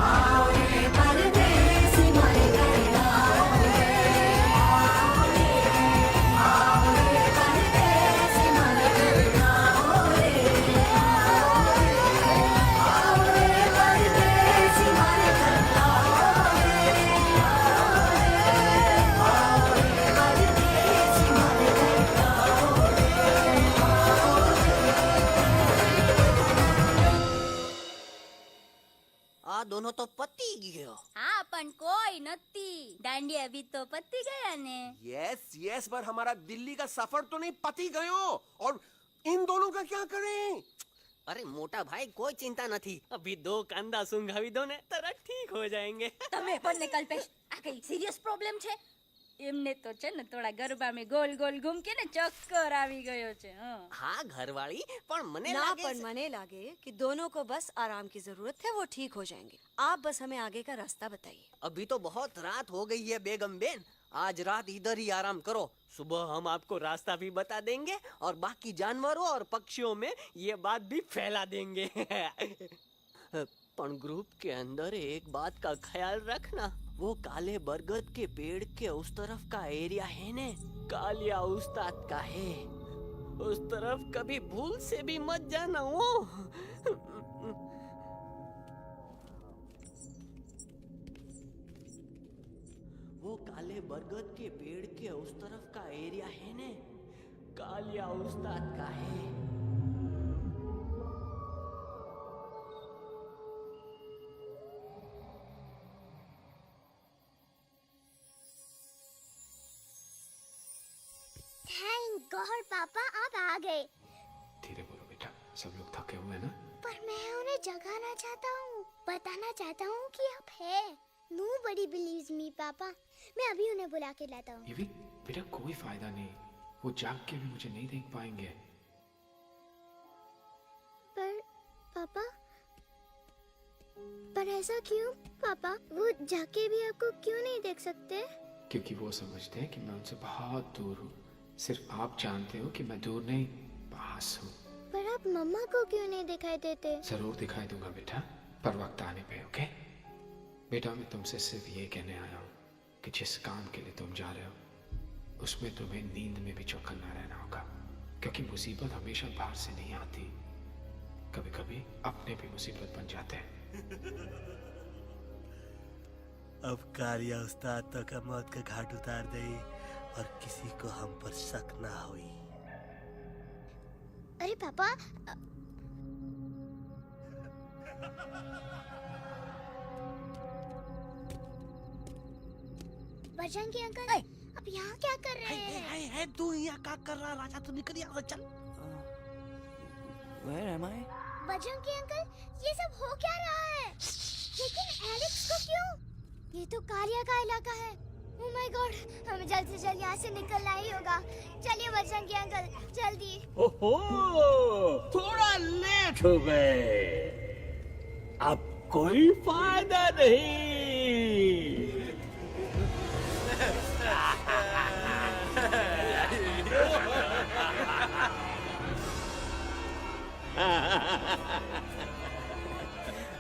आओ रे परदेस मारे घर आओ रे, आओ रे परदेस मारे घर आओ रे, आओ रे परदेस मारे घर आओ रे, आओ रे परदेस मारे घर आओ रे। आ दोनों तो पति गयो। हाँ पण कोई नती, दांडिया भी तो पति गया ने। यस यस, पर हमारा दिल्ली का सफर तो नहीं पति गयो, और इन दोनों का क्या करें? अरे मोटा भाई कोई चिंता नहीं, अभी 2 कंधा सुंघावी दो ने तरह ठीक हो जाएंगे। તમે પણ ને કલ્પેશ આ કઈ સિરિયસ પ્રોબ્લેમ છે? એમને તો છે ને થોડા ગરબામાં ગોલ ગોલ ઘૂમકે ને ચક્કર આવી ગયો છે। हाँ घरवाली, पर मने ना लागे पर मने लागे कि दोनों को बस आराम की जरूरत है, वो ठीक हो जाएंगे। आप बस हमें आगे का रास्ता बताइए। अभी तो बहुत रात हो गई है बेगम बेन, आज रात इधर ही आराम करो, सुबह हम आपको रास्ता भी बता देंगे और बाकी जानवरों और पक्षियों में ये बात भी फैला देंगे। पर ग्रुप के अंदर एक बात का ख्याल रखना, वो काले बरगद के पेड़ के उस तरफ का एरिया है ने, कालिया उस्ताद का है, उस तरफ कभी भूल से भी मत जाना। वो काले बरगद के पेड़ के उस तरफ का एरिया है ने, कालिया उस्ताद का है। गए। धीरे बोलो बेटा, सब लोग थके हुए हैं ना। पर मैं उन्हें जगाना चाहता हूँ, बताना चाहता हूँ कि आप है। Nobody believes me, पापा। मैं अभी उन्हें बुला के लाता हूँ। ये भी बेटा कोई फायदा नहीं, वो जाग के भी मुझे नहीं देख पाएंगे। पर ऐसा क्यों पापा? वो जाके भी आपको क्यों नहीं देख सकते? क्योंकि वो समझते हैं कि मैं उनसे बहुत दूर हूँ। सिर्फ आप जानते हो कि मैं दूर नहीं, पास हूँ। पर आप मम्मा को क्यों नहीं दिखाई देते? जरूर दिखाई दूंगा बेटा, पर वक्त आने पे। ओके बेटा, मैं तुमसे सिर्फ ये कहने आया हूँ कि जिस काम के लिए तुम जा रहे हो उसमें तुम्हें नींद में भी चौकन्ना रहना होगा, क्योंकि मुसीबत हमेशा बाहर से नहीं आती, कभी कभी अपने भी मुसीबत बन जाते हैं। अब कालिया उस्ताद तो का मौत का घाट उतार दे और किसी को हम पर शक ना हुई। अरे पापा, बजरंगी अंकल, अब यहाँ क्या कर रहे हैं? है तू यहाँ क्या कर रहा? राजा तू निकल यहाँ से, चल। Where am I? Bajrangi uncle, ये सब हो क्या रहा है? लेकिन एलेक्स को क्यों? ये तो कालिया का इलाका है। ओह माय गॉड, हमें जल्द से जल्द यहाँ से निकलना ही होगा। चलिए बजरंगी अंकल, जल्दी। ओहो, थोड़ा लेट हो गए। अब कोई फायदा नहीं।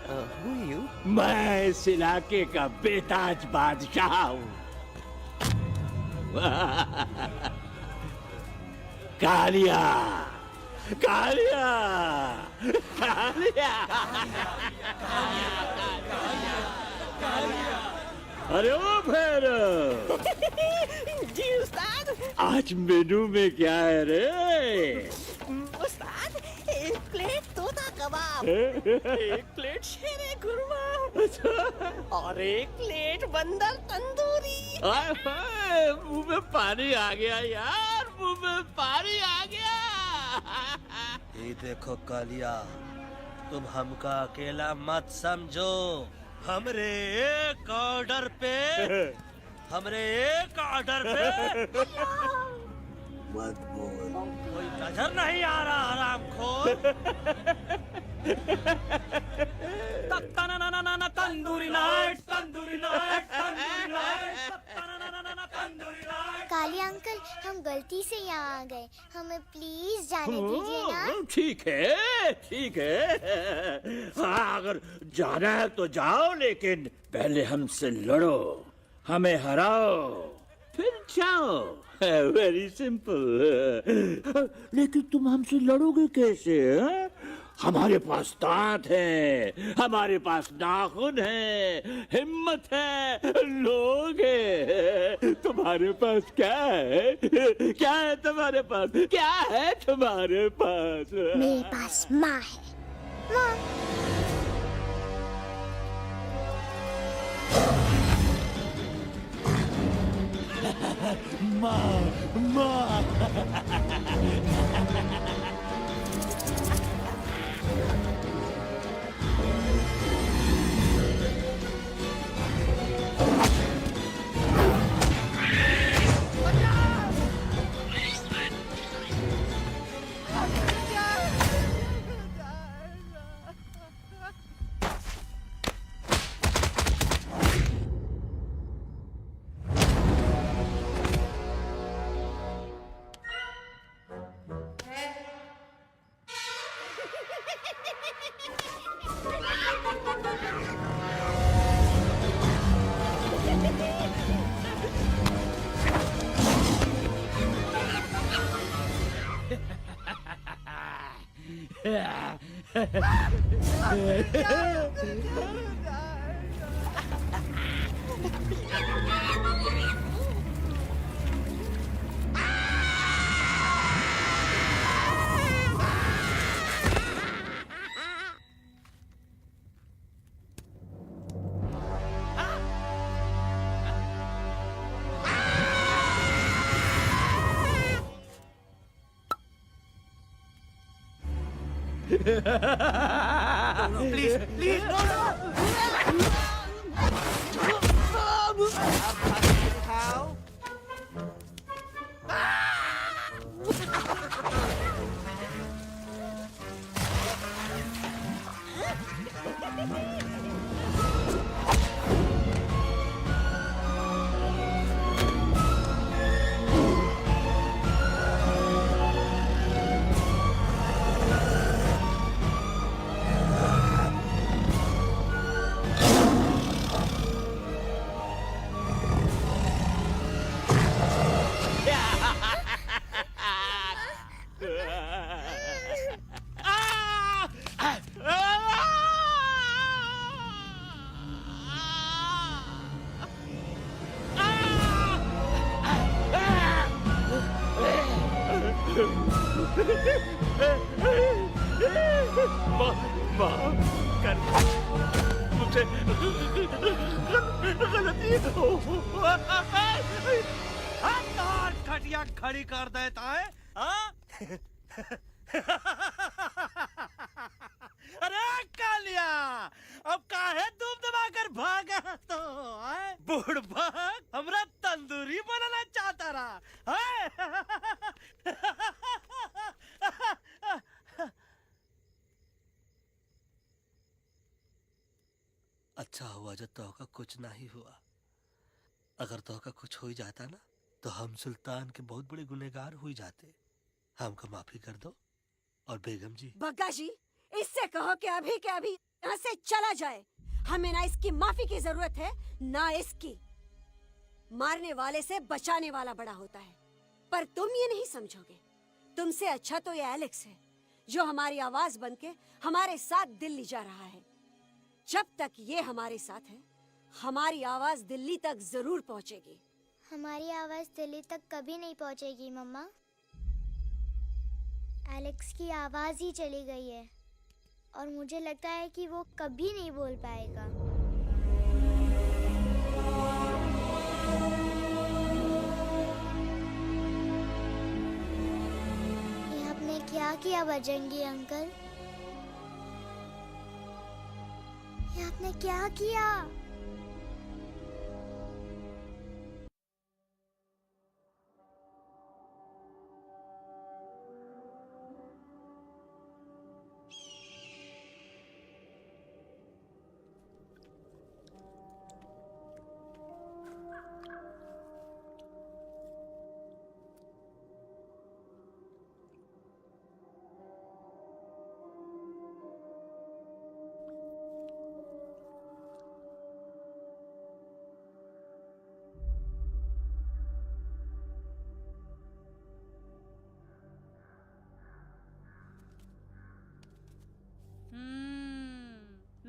Who are you? मैं इस इलाके का बेताज बादशाह हूँ। कालिया, कालिया, कालिया, अरे ओ फिर जी उस्ताद। आज मेनू में क्या है रे? उस्ताद, एक प्लेट तोता कबाब, एक प्लेट शेरे खुरमा और एक प्लेट बंदर तंदूरी। हाय हाय, मुंह में पानी आ गया यार, मुंह में पानी आ गया। ये देखो कालिया, तुम हमका अकेला मत समझो। हमरे एक ऑर्डर पे मत बोल। कोई नजर नहीं आ रहा हरामखोर। Tandoori night, tandoori night, tandoori night, Kalia uncle, हम गलती से यहाँ आ गए, हमें प्लीज जाने दीजिए ना। ठीक है, ठीक है। हाँ, अगर जाना है तो जाओ, लेकिन पहले हमसे लड़ो, हमें हराओ, फिर जाओ। Very simple. लेकिन तुम हमसे लड़ोगे कैसे? हमारे पास दांत है, हमारे पास नाखून है, हिम्मत है, लोग है। तुम्हारे पास क्या है? क्या है तुम्हारे पास? क्या है तुम्हारे पास? मेरे पास माँ है। माँ। माँ, प्लीज प्लीज नो नो दिखाओ मुझे गलती हो खटिया खड़ी कर देता है हाँ? अरे कालिया अब काहे तुम दबाकर भागा तो बुढ़बा हमरा तंदूरी बनाना चाहता रहा अच्छा हुआ जो तोहका कुछ नहीं हुआ। अगर तोहका कुछ हो ही जाता ना तो हम सुल्तान के बहुत बड़े गुनहगार हो जाते। हमको माफी कर दो। और बेगम जी बग्गा जी, इससे कहो कि अभी के अभी यहाँ से चला जाए। हमें ना इसकी माफी की जरूरत है ना इसकी। मारने वाले से बचाने वाला बड़ा होता है, पर तुम ये नहीं समझोगे। तुमसे अच्छा तो ये एलेक्स है जो हमारी आवाज बनके हमारे साथ दिल्ली जा रहा है। जब तक ये हमारे साथ है हमारी आवाज दिल्ली तक जरूर पहुंचेगी। हमारी आवाज दिल्ली तक कभी नहीं पहुंचेगी मम्मा। एलेक्स की आवाज ही चली गई है और मुझे लगता है कि वो कभी नहीं बोल पाएगा। ये आपने क्या किया बजरंगी अंकल? ये आपने क्या किया?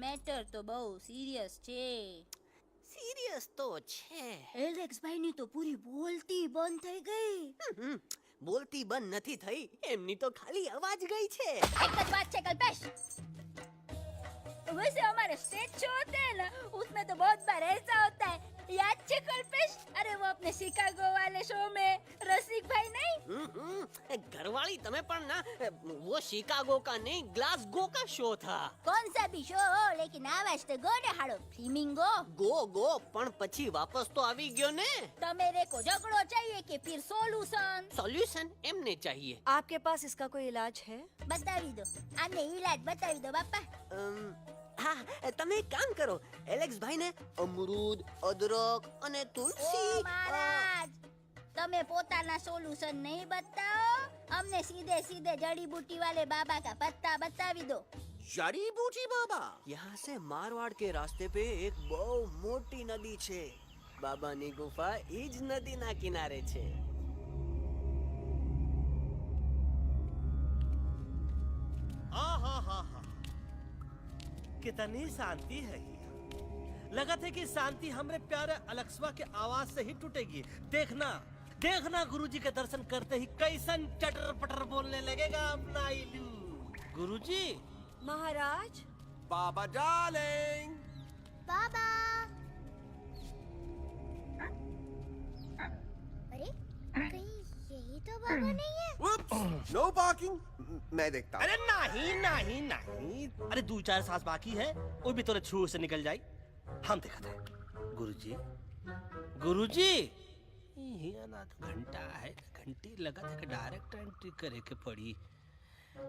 મેટર તો બહુ સિરિયસ છે. सीरियस तो छे. એલેક્સ ભાઈ ની તો પૂરી બોલતી બંધ થઈ ગઈ. बोलती बंद नहीं थई, एमनी तो खाली आवाज गई छे. एक જ बात છે कल्पेश. वैसे हमारे स्टेज शो होते हैं ना, उसमें तो बहुत बार ऐसा होता है. याद छे कल्पेश? अरे वो अपने शिकागो वाले शो में रसिक भाई नहीं? घरवाली तमे पण ना, वो शिकागो का नहीं ग्लासगो का शो था. कौन सा भी शो हो, लेकिन आवाज तो गो ने हाड़ो. फ्लेमिंगो गो पण પછી વાપસ તો આવી ગયો ને. तमेरे को झगड़ो चाहिए कि फिर सोल्यूशन? सॉल्यूशन एमने चाहिए. आपके पास इसका कोई इलाज है? बतावी दो, आने इलाज बतावी दो बापा. हाँ, તમે એક કામ કરો, એલેક્સ ભાઈ ને અમરૂદ, અદરક અને તુલસી. ओ महाराज, तमे पोताना सोल्यूशन नहीं बताओ, हमने सीधे सीधे जड़ी बूटी वाले बाबा का पत्ता बतावी दो. जड़ी बूटी बाबा? यहाँ से मारवाड़ के रास्ते पे एक बहु मोटी नदी छे. बाबानी गुफा इज नदी ना किनारे छे. कितनी शांति है ये। लगा था कि शांति हमरे प्यारे अलक्सवा के आवाज से ही टूटेगी। देखना देखना गुरुजी के दर्शन करते ही कैसन चटर पटर बोलने लगेगा अपना इलू। गुरुजी। महाराज। बाबा डार्लिंग। बाबा। अरे कहीं यही तो बाबा नहीं है? Whoops! No barking. मैं देखता हूँ। अरे नहीं नहीं नहीं, अरे 2-4 सांस बाकी है, वो भी तोरे छू से निकल जाई। हम देखा थे गुरुजी, गुरुजी ये ना तो घंटा है, घंटी लगा था कि डायरेक्ट एंट्री करे के पड़ी।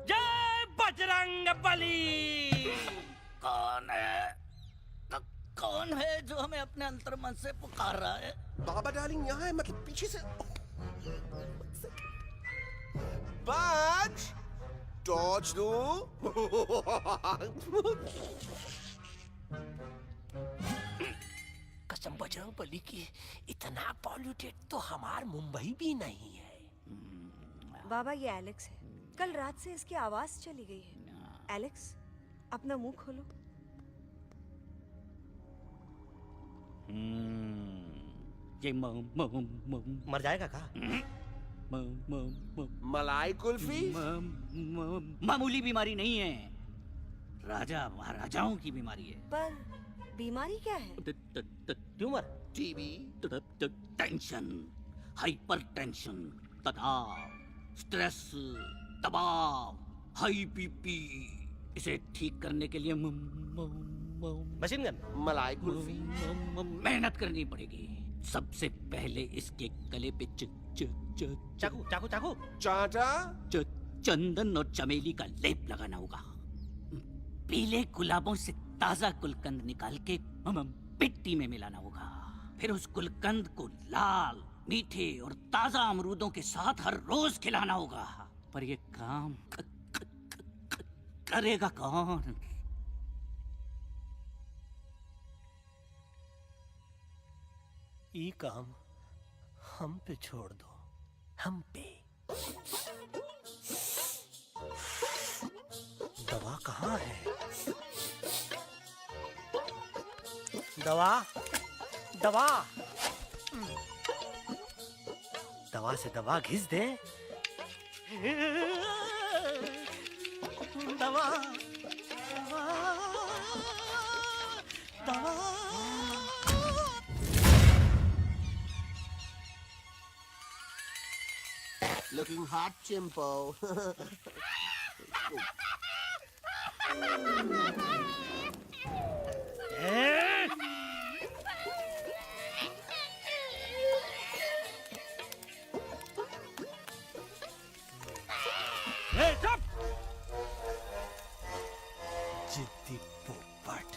जय बजरंग बली। कौन है? कौन है जो हमें अपने अंतर्मन से पुकार रहा है? बाबा डार्लिंग यहाँ है, मतलब पीछे से। बाज टॉर्च दो। कसम बजरंग बली की, इतना पॉल्यूटेड तो हमार मुंबई भी नहीं है। बाबा ये एलेक्स है, कल रात से इसकी आवाज चली गई है। एलेक्स अपना मुंह खोलो। ये मर जाएगा का? मलाई कुल्फी? मामूली बीमारी नहीं है, राजा महाराजाओं की बीमारी है। पर बीमारी क्या है? Tumour, TB, tension, hyper tension, तनाव, स्ट्रेस, दबाव, हाई बीपी। इसे ठीक करने के लिए मशीन गन, मलाई कुल्फी। मेहनत करनी पड़ेगी। सबसे पहले इसके गले पे चाकू चाकू चाकू चाटा, चंदन और चमेली का लेप लगाना होगा। पीले गुलाबों से ताजा गुलकंद निकाल के मिट्टी में मिलाना होगा। फिर उस गुलकंद को लाल, मीठे और ताजा अमरूदों के साथ हर रोज खिलाना होगा। पर ये काम करेगा कौन? ये काम हम पे छोड़ दो, हम पे। दवा कहाँ है? दवा, दवा, दवा से दवा घिस दे। दवा, दवा, दवा। Looking hot, Chimpo. जिद्दी पोपट,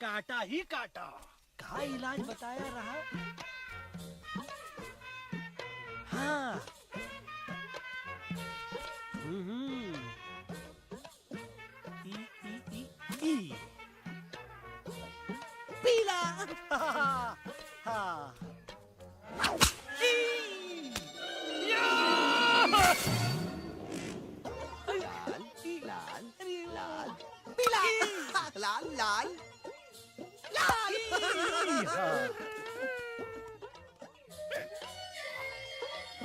काटा ही काटा। का इलाज बताया रहा? हाँ, ई पीला। हाँ, हाँ। लाल लाल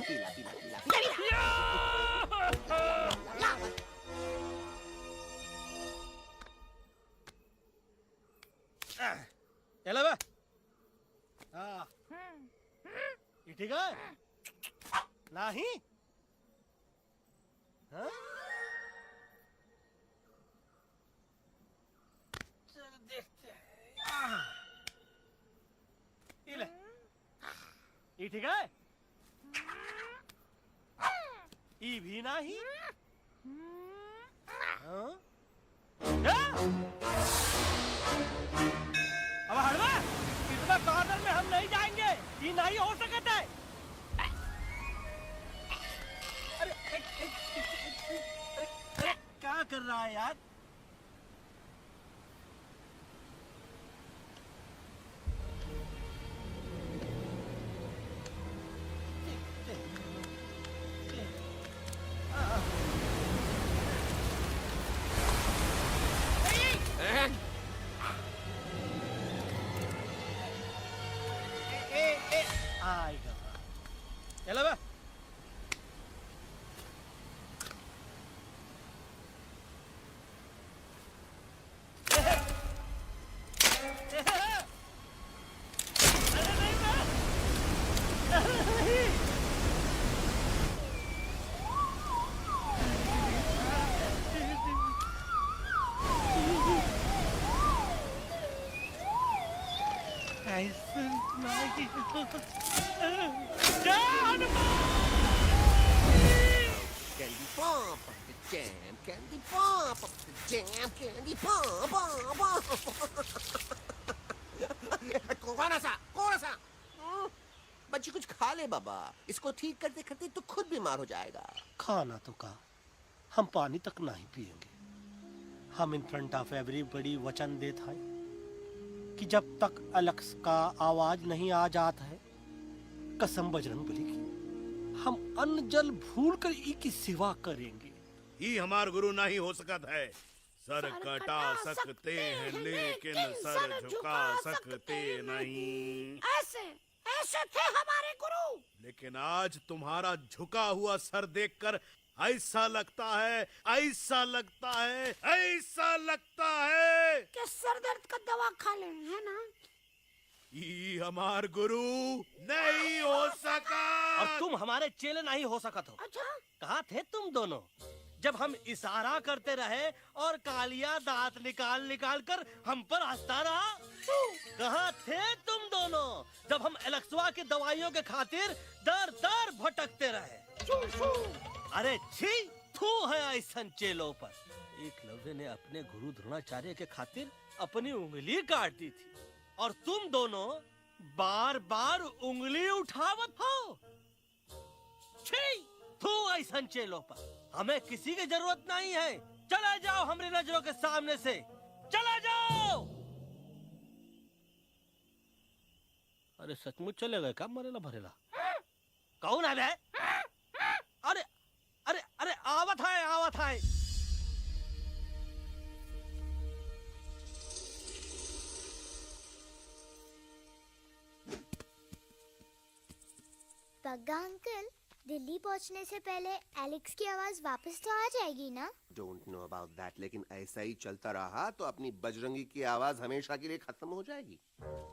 पीला पीला पीला चलो बे। हाँ, ये ठीक है? नहीं? हाँ? चलो देखते हैं। ये ले, ये ठीक है? ये भी नहीं? हाँ? अब हड़वा, इतना कॉर्नर में हम नहीं जाएंगे, ये नहीं हो सकता है। अरे क्या कर रहा है यार? आएगा। चलो बे। ऐसा नहीं Candy pop up the jam, candy pop up the jam, candy pop up. कौन सा? बच्ची कुछ खा ले बाबा, इसको ठीक करते करते तो खुद बीमार हो जाएगा। खाना तो कहा, हम पानी तक नहीं पिएंगे। हम इन फ्रंट ऑफ एवरीबॉडी वचन देते हैं कि जब तक एलेक्स का आवाज नहीं आ जाता है, कसम बजरंगबली की, हम अन्न जल भूल कर ई की सेवा करेंगे। ये हमार गुरु नहीं हो सकता है। सर कटा सकते हैं लेकिन सर झुका सकते नहीं। ऐसे थे हमारे गुरु। लेकिन आज तुम्हारा झुका हुआ सर देखकर ऐसा लगता है कि सर दर्द का दवा खा ले, है ना? ये हमार गुरु नहीं हो सका। और तुम हमारे चेले नहीं हो सका तो। अच्छा, कहाँ थे तुम दोनों जब हम इशारा करते रहे और कालिया दांत निकाल निकाल कर हम पर हंसता रहा? कहाँ थे तुम दोनों जब हम एलेक्सवा की दवाइयों के खातिर दर दर भटकते रहे? अरे छी, थू है ऐसन चेलों पर। एकलव्य ने अपने गुरु द्रोणाचार्य के खातिर अपनी उंगली काट दी थी और तुम दोनों बार बार उंगली उठावत हो। छी, थू ऐसन चेलों पर। हमें किसी की जरूरत नहीं है। चला जाओ हमारी नजरों के सामने से, चला जाओ। अरे सचमुच चले गए क्या? मरेला भरेला कौन है बे? अरे अरे अरे आवत है। पग्गा अंकल, दिल्ली पहुंचने से पहले एलेक्स की आवाज वापस तो आ जाएगी ना? Don't know about that, लेकिन ऐसा ही चलता रहा तो अपनी बजरंगी की आवाज हमेशा के लिए खत्म हो जाएगी।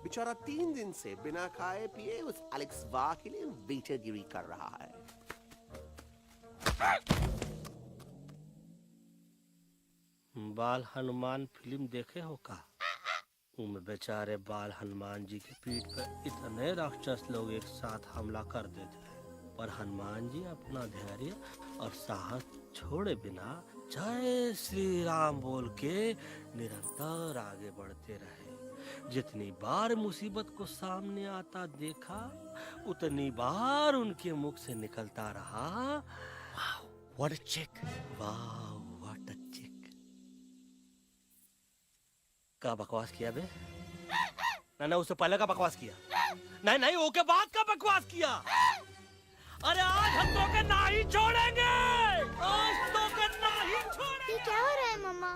बेचारा 3 दिन से बिना खाए पिए उस एलेक्स वाह के लिए बेटेगिरी कर रहा है। बाल हनुमान फिल्म देखे हो का? उनमें बेचारे बाल हनुमान जी की पीठ पर इतने राक्षस लोग एक साथ हमला कर देते हैं, पर हनुमान जी अपना धैर्य और साहस छोड़े बिना जय श्री राम बोल के निरंतर आगे बढ़ते रहे। जितनी बार मुसीबत को सामने आता देखा, उतनी बार उनके मुख से निकलता रहा, व्हाट अ चिक, वाह व्हाट अ चिक। का बकवास किया बे? ना उससे पहले का बकवास किया? नहीं वो के बाद का बकवास किया। अरे आज हम तो के नहीं छोड़ेंगे, आज तो के नहीं छोड़ेंगे। ये क्या हो रहा है मम्मा?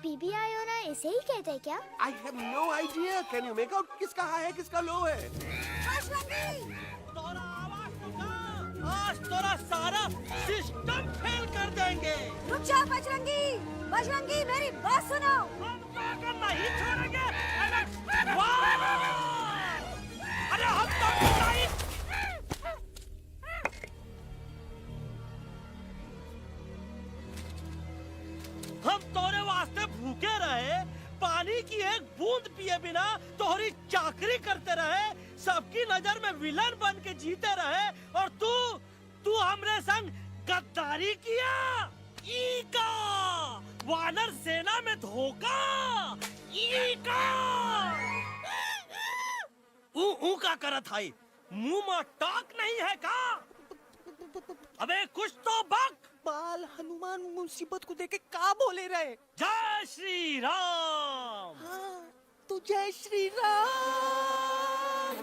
बीबी आई हो ना, ऐसे ही कहते हैं क्या? I have no idea. Can you make out किसका हाई है किसका लो है? तोरा आवाज सुना, आज तोरा सारा सिस्टम फेल कर देंगे। रुक जा बजरंगी, मेरी बात सुनो। हम तो के नहीं छोड़ेंगे। अरे हम तो के नहीं। हम तोरे वास्ते भूखे रहे, पानी की एक बूंद पिए बिना तोहरी चाकरी करते रहे, सबकी नजर में विलन बन के जीते रहे, और तू हमरे संग गद्दारी किया। ई का वानर सेना में धोखा, ई का ऊ का करत है, मुंह में टाक नहीं है का? अबे कुछ तो बक। बाल हनुमान मुसीबत को देखे का बोले रहे? जय श्री राम। हाँ, तो जय श्री राम।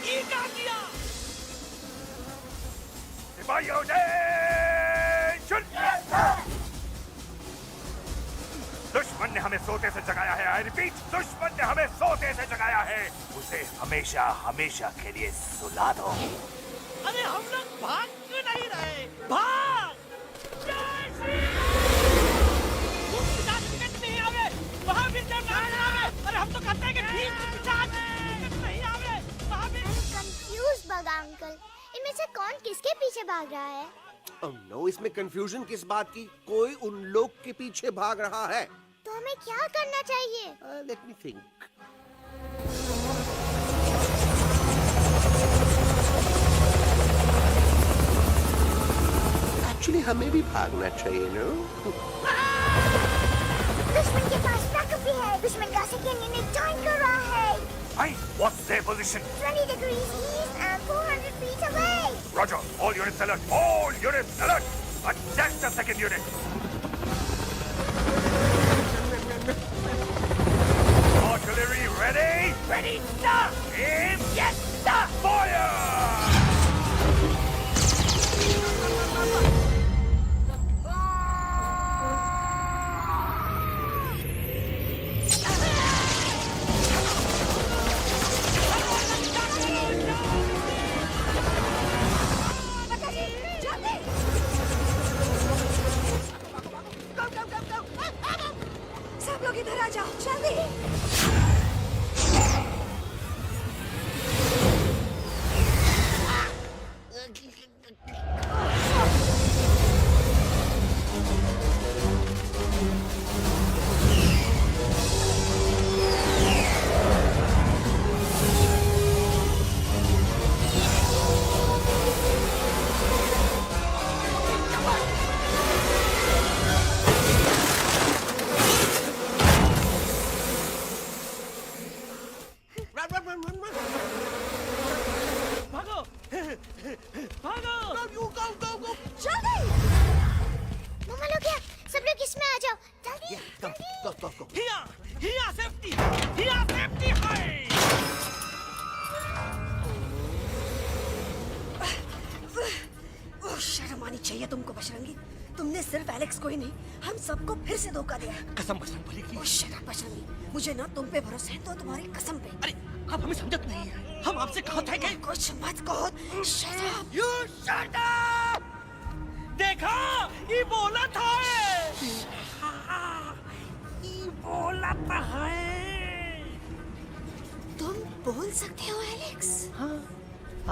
ये क्या किया? दुश्मन ने हमें सोते से जगाया है। आई रिपीट, दुश्मन ने हमें सोते से जगाया है। उसे हमेशा हमेशा के लिए सुला दो। अरे हम लोग भाग क्यों नहीं रहे? भाग! जय श्री राम! नहीं आवे, महावीर जब नहीं आवे। अरे हम तो कहते हैं कि ठीक नहीं आवे, महावीर। कंफ्यूज बगा अंकल, इनमें से कौन किसके पीछे भाग रहा है? नो, इसमें कंफ्यूजन किस बात की? कोई उन लोग के पीछे भाग रहा है। तो हमें क्या करना चाहिए? Let me think. एक्चुअली हमें भी भागना चाहिए, नो? दुश्मन के पास बैकअप भी है। दुश्मन का सेकेंड यूनिट ज्वाइन कर रहा है। Hey, what's their position? 20 degrees east and 400 feet away. Roger, all units alert. All units alert. Attack the second unit. Artillery ready? Ready, sir. Aim. Yes, sir. Fire! सब लोग इधर आ जाओ, जल्दी। मम्मा लोग क्या? सब लोग इसमें आ जाओ, जल्दी। ओह, शर्म आनी चाहिए तुमको बजरंगी। तुमने सिर्फ एलेक्स को ही नहीं, हम सबको फिर से धोखा दिया। कसम बजरंग बली की। ओह, शट अप बजरंगी। मुझे ना तुम पे भरोसा है, तो तुम्हारी कसम पे। अरे आप हमें समझत नहीं है। हम आपसे कहते हैं कि कुछ मत कहो। Shut up. You shut up. देखा, ये बोला था। ये बोला था। तुम बोल सकते हो एलेक्स? हाँ,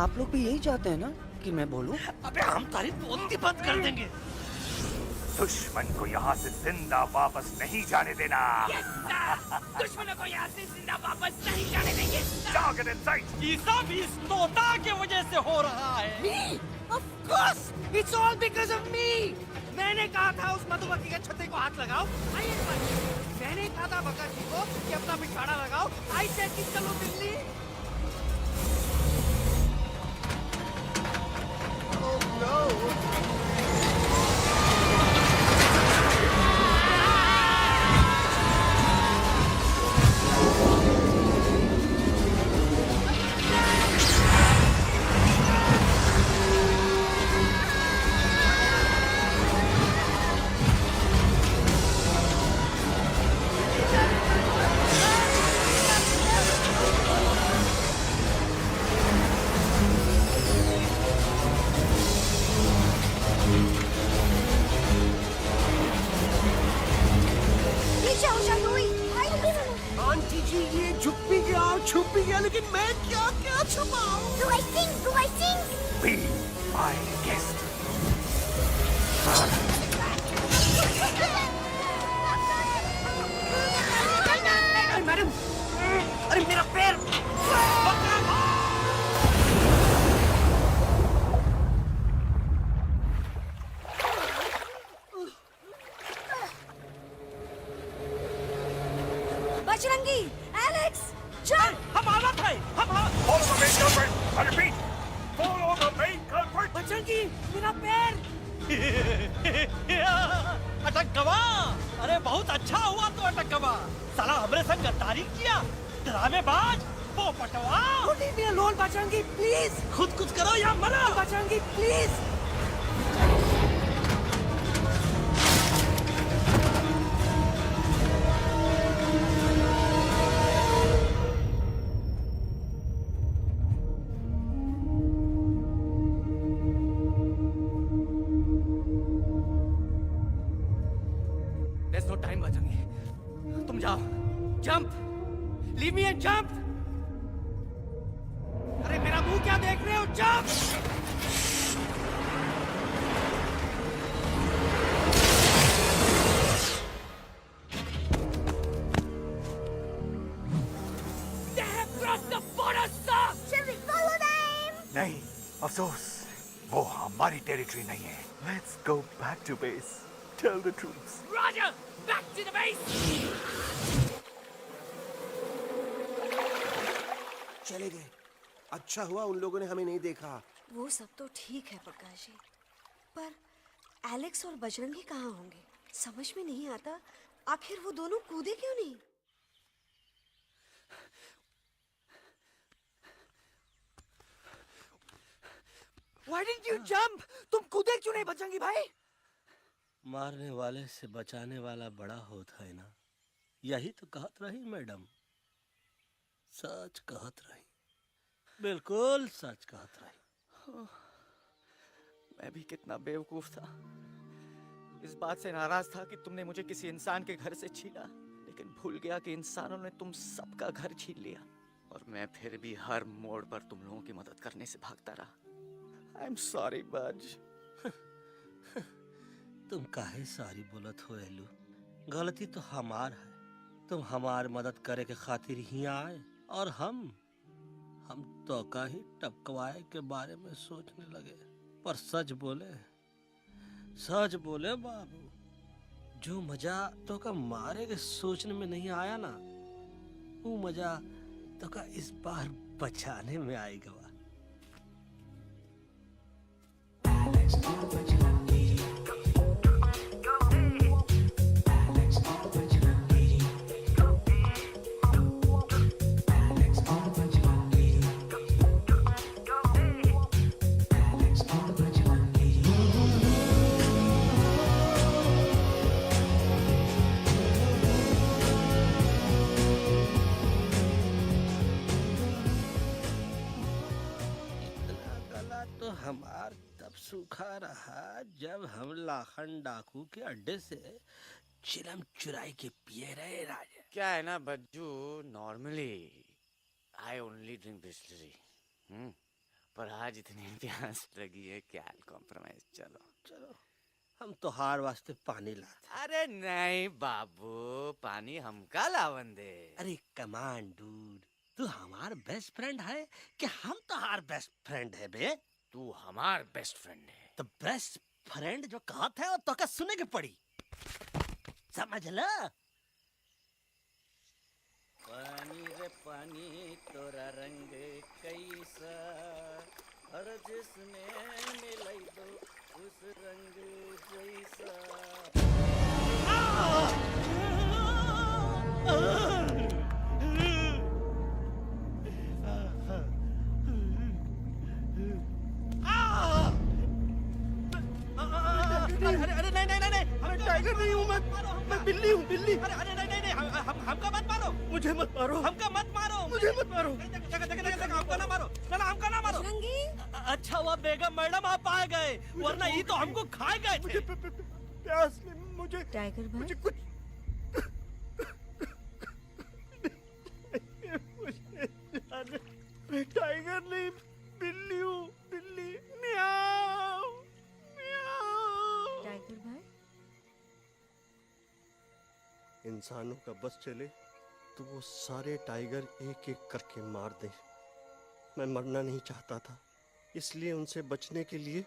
आप लोग भी यही चाहते हैं ना कि मैं बोलूं? अबे हम तारीफ बोलती बंद कर देंगे। दुश्मन को यहाँ से जिंदा वापस नहीं जाने देना। दुश्मनों को यहाँ से जिंदा वापस नहीं जाने देंगे। Target in sight. ये सब इस तोता की वजह से हो रहा है। Me? Of course! It's all because of me! मैंने कहा था उस मधुमक्खी के छत्ते को हाथ लगाओ। आइए मैंने कहा था बका जी को कि अपना पिछवाड़ा लगाओ। आई सेड कि चलो दिल्ली। आंटी जी, ये झुक भी गया और छुप भी गया, लेकिन मैं क्या क्या छुपाऊं? Do I sing? Do I sing? Be my guest. अरे मैडम, अरे मेरा पैर। बजरंगी, एलेक्स, चल। हम आना था। Follow the main culprit. I repeat, follow the main culprit. Bajrangi, मेरा पैर। अटक गवा। अरे बहुत अच्छा हुआ तो अटक गवा। साला हमरे संग गद्दारी किया। ड्रामेबाज, पोपटवा। Leave me alone, Bajrangi, please. खुद कुछ करो या मरो। Bajrangi, please. There's no time, Bajrangi. तुम जाओ। Jump. Leave me and jump. अरे मेरा मुंह क्या देख रहे हो? Jump. टेरिटरी नहीं है। Let's go back to base. Tell the troops. Roger, back to the base. चले गए। अच्छा हुआ उन लोगों ने हमें नहीं देखा। वो सब तो ठीक है प्रकाश जी, पर एलेक्स और बजरंगी कहाँ होंगे? समझ में नहीं आता, आखिर वो दोनों कूदे क्यों नहीं? Why didn't you jump? तुम कूदे क्यों नहीं बजरंगी भाई? मारने वाले से बचाने वाला बड़ा होता है ना। यही तो कहत रही मैडम। सच कहत रही, बिल्कुल सच कहत रही। मैं भी कितना बेवकूफ था। इस बात से नाराज था कि तुमने मुझे किसी इंसान के घर से छीना, लेकिन भूल गया कि इंसानों ने तुम सबका घर छीन लिया और मैं फिर भी हर मोड़ पर तुम लोगों की मदद करने से भागता रहा। I'm sorry बज। तुम काहे सारी बोलत हो एलू? गलती तो हमार है। तुम हमार मदद करे के खातिर ही आए और हम तो का ही टपकवाए के बारे में सोचने लगे। पर सच बोले बाबू, जो मजा तो का मारे के सोचने में नहीं आया ना, वो मजा तो का इस बार बचाने में आएगा। हमार तब सूखा रहा जब हम लाखन डाकू के अड्डे से चिलम चुराई के पिए रहे राजा। क्या है ना Bajju, normally I only drink Bisleri, पर आज इतनी प्यास लगी है क्या कॉम्प्रोमाइज। चलो हम तो हार वास्ते पानी लाते। अरे नहीं बाबू, पानी हमका लावन दे। अरे कमान डूड, तू हमार बेस्ट फ्रेंड है कि हम तो हार बेस्ट फ्रेंड है बे? तू हमार बेस्ट फ्रेंड है। तो बेस्ट फ्रेंड जो कहत है वो तो का सुने के पड़ी, समझ ल? पानी रे पानी तोरा रंग कैसा, हर जिसने मिलाई दो उस रंग जैसा। अरे नहीं, मैं टाइगर नहीं हूँ, मैं बिल्ली हूँ, बिल्ली। अरे नहीं, हमका मत मारो, मुझे मत मारो, हमका मत मारो, मुझे मत मारो, हमका ना मारो, ना हमका ना मारो। अच्छा हुआ बेगम मैडम आप आ गए, वरना ये तो हमको खा गए थे। प्यास में मुझे टाइगर भाई, मुझे कुछ मैं टाइगर नहीं, बिल्ली हूँ, बिल्ली। म्याऊ म्याऊ। टाइगर भाई, इंसानों का बस चले तो वो सारे टाइगर एक एक करके मार दें। मैं मरना नहीं चाहता था, इसलिए उनसे बचने के लिए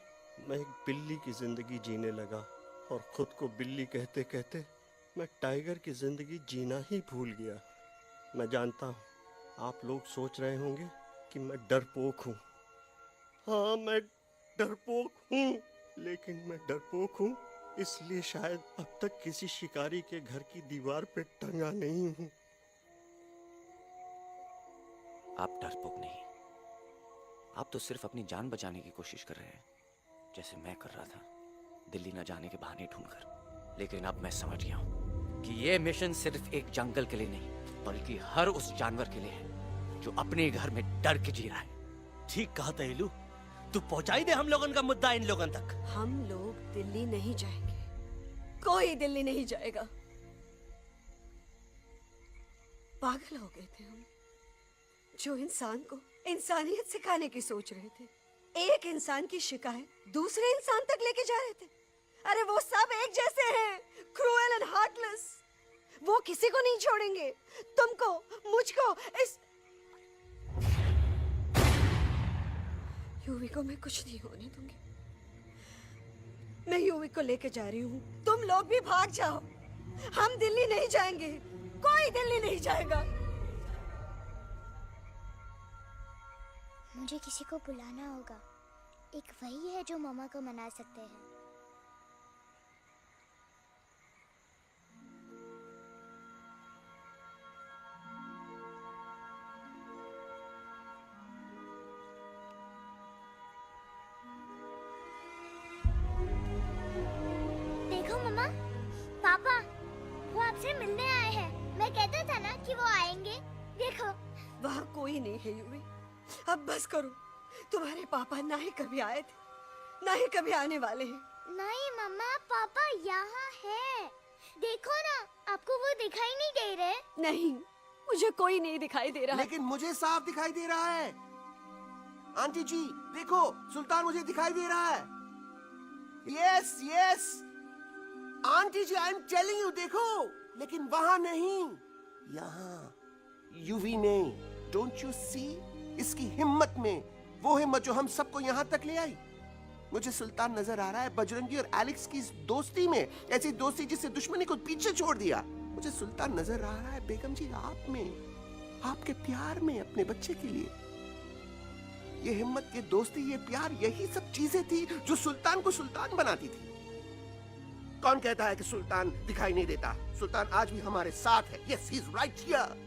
मैं एक बिल्ली की जिंदगी जीने लगा और खुद को बिल्ली कहते कहते मैं टाइगर की जिंदगी जीना ही भूल गया। मैं जानता हूँ आप लोग सोच रहे होंगे कि मैं डरपोक हूँ। हाँ, मैं डरपोक हूँ, लेकिन मैं डरपोक हूँ इसलिए शायद अब तक किसी शिकारी के घर की दीवार पे टंगा नहीं हूँ। आप डरपोक नहीं, आप तो सिर्फ अपनी जान बचाने की कोशिश कर रहे हैं, जैसे मैं कर रहा था दिल्ली न जाने के बहाने ढूंढकर। लेकिन अब मैं समझ गया हूँ कि ये मिशन सिर्फ एक जंगल के लिए नहीं, बल्कि हर उस जानवर के लिए है जो अपने घर में डर के जी रहा है। ठीक कहा तैलू, तू पहुंचाई दे हम लोगों का मुद्दा इन लोगों तक। हम लोग दिल्ली नहीं जाएंगे, कोई दिल्ली नहीं जाएगा। पागल हो गए थे हम, जो इंसान को इंसानियत सिखाने की सोच रहे थे, एक इंसान की शिकायत दूसरे इंसान तक लेके जा रहे थे। अरे वो सब एक जैसे हैं, क्रूएल एंड हार्टलेस। वो किसी को नहीं छोड़ेंगे, तुमको, मुझको, इस यूवी को मैं कुछ नहीं होने दूंगी। मैं यूवी को लेके जा रही हूँ, तुम लोग भी भाग जाओ। हम दिल्ली नहीं जाएंगे, कोई दिल्ली नहीं जाएगा। मुझे किसी को बुलाना होगा। एक वही है जो मामा को मना सकते हैं। देखो मामा, पापा वो आपसे मिलने आए हैं। मैं कहता था ना कि वो आएंगे। देखो वहाँ कोई नहीं है यूवी, अब बस करो। तुम्हारे पापा ना ही कभी आए थे, ना ही कभी आने वाले हैं। नहीं मम्मा, पापा यहाँ है। देखो ना, आपको वो दिखाई नहीं दे रहे? नहीं, मुझे कोई नहीं दिखाई दे रहा। लेकिन मुझे साफ दिखाई दे रहा है। आंटी जी देखो, सुल्तान मुझे दिखाई दे रहा है। Yes yes aunty ji, I am telling you, देखो। लेकिन वहां नहीं, यहाँ यूवी ने। Don't you see? इसकी हिम्मत में, वो हिम्मत जो हम सबको यहाँ तक ले आई। मुझे सुल्तान नजर आ रहा है बजरंगी और एलेक्स की इस दोस्ती में, ऐसी दोस्ती जिससे दुश्मनी को पीछे छोड़ दिया। मुझे सुल्तान नजर आ रहा है बेगम जी आप में, आपके प्यार में अपने बच्चे के लिए। ये हिम्मत, ये दोस्ती, ये प्यार, यही सब चीजें थी जो सुल्तान को सुल्तान बनाती थी। कौन कहता है कि सुल्तान दिखाई नहीं देता? सुल्तान आज भी हमारे साथ है। Yes, he is right here.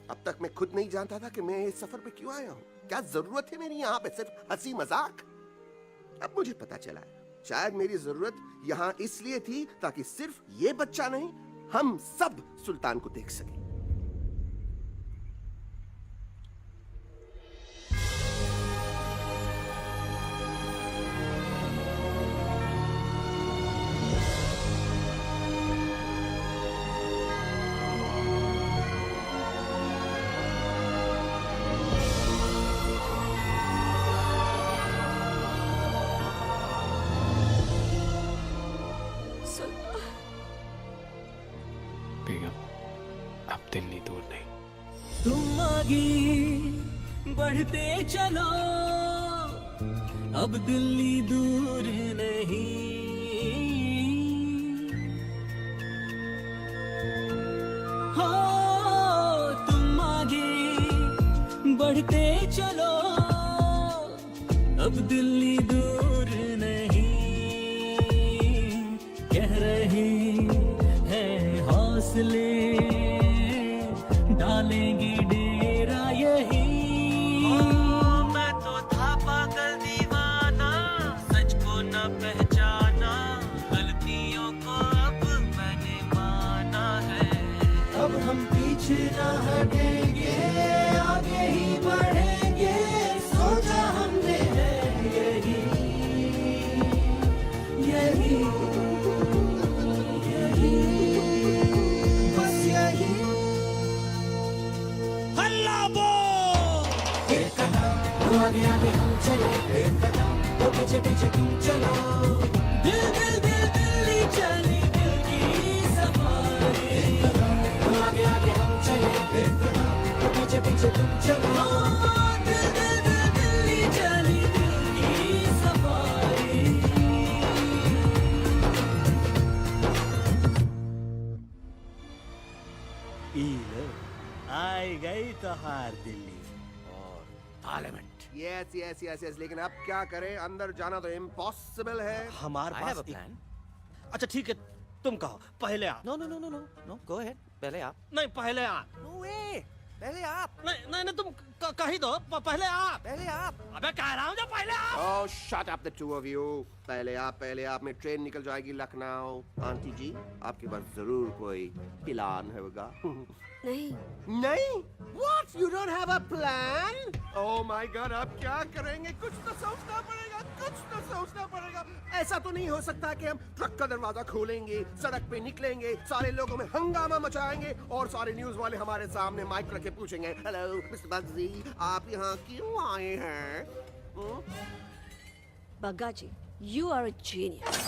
अब तक मैं खुद नहीं जानता था कि मैं इस सफर पे क्यों आया हूँ। क्या जरूरत है मेरी यहाँ पे सिर्फ हंसी मजाक? अब मुझे पता चला है, शायद मेरी जरूरत यहाँ इसलिए थी ताकि सिर्फ ये बच्चा नहीं, हम सब सुल्तान को देख सकें। बेगम, अब दिल्ली दूर नहीं। तुम आगे बढ़ते चलो, अब दिल्ली दूर नहीं। हो तुम आगे बढ़ते चलो, अब दिल्ली दूर नहीं। कह रहे हैं हौसले, डालेंगे डेरा यही। मैं तो था पागल दीवाना, सच को न पहचाना, गलतियों को अब मैंने माना है। अब हम पीछे न हटेंगे, आगे ही बढ़ेंगे, सोचा हमने है यही यही आगे आगे हम चले, एक कदम तो पीछे पीछे तुम चलो। दिल दिल दिल दिल्ली चली, दिल की सफारी। एक कदम तो आगे आगे हम चले, एक कदम तो पीछे पीछे तुम चलो। दिल दिल दिल दिल्ली चली, दिल की सफारी। आई गई तो हार दिल्ली और parliament. Yes yes yes yes, लेकिन अब क्या करें? अंदर जाना तो इम्पॉसिबल है। हमारे पास प्लान। अच्छा ठीक है, तुम कहो पहले आप। No no no no no no, go ahead, पहले आप। नहीं पहले आप। नो वे, पहले आप। नहीं नहीं नहीं, तुम कही दो पहले आप। पहले आप। अबे कह रहा हूँ जो पहले आप। Oh, shut up the two of you. पहले आप में ट्रेन निकल जाएगी लखनऊ। आंटी जी, आपके पास जरूर कोई प्लान होगा। नहीं नहीं? What? You don't have a plan? Oh my God, अब क्या करेंगे? कुछ तो सोचना पड़ेगा, कुछ तो सोचना पड़ेगा। ऐसा तो नहीं हो सकता कि हम ट्रक का दरवाजा खोलेंगे, सड़क पे निकलेंगे, सारे लोगों में हंगामा मचाएंगे और सारे न्यूज वाले हमारे सामने माइक रखे पूछेंगे, हेलो मिस्टर बग्जी, आप यहाँ क्यों आए हैं? बग्गा जी, you are a genius.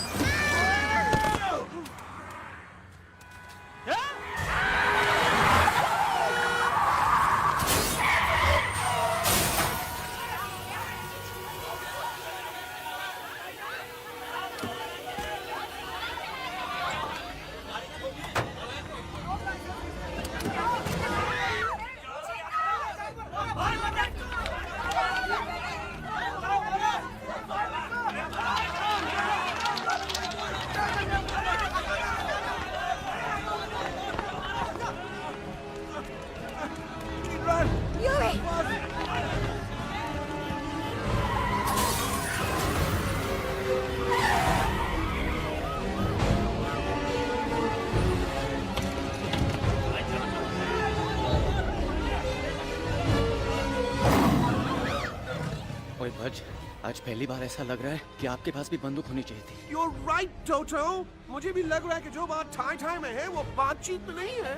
ओए भज, आज पहली बार ऐसा लग रहा है कि आपके पास भी बंदूक होनी चाहिए थी। You're right, Toto. मुझे भी लग रहा है कि जो बात ठाई ठाई में है वो बातचीत में नहीं है।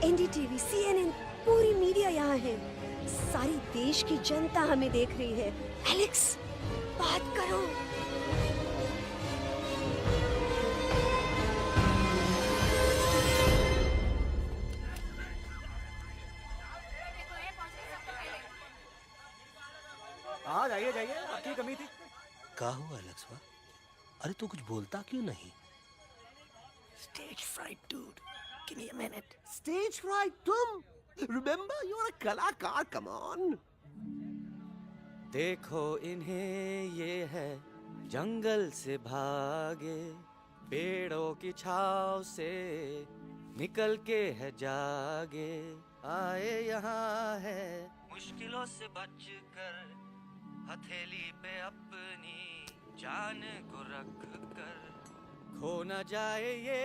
एनडीटीवी, सीएनएन, पूरी मीडिया यहाँ है। सारी देश की जनता हमें देख रही है। एलेक्स, बात करो। हाँ जाइए जाइए, आपकी कमी थी। क्या हुआ एलेक्स? अरे तू कुछ बोलता क्यों नहीं? Stage fright, dude. Give me a minute. Stage fright, तुम? Remember, you're a कलाकार. Come on. देखो इन्हें, ये है जंगल से भागे, पेड़ों की छाव से निकल के है जागे, आए यहाँ है मुश्किलों से बचकर, हथेली पे अपनी जान को रख कर, खो न जाए ये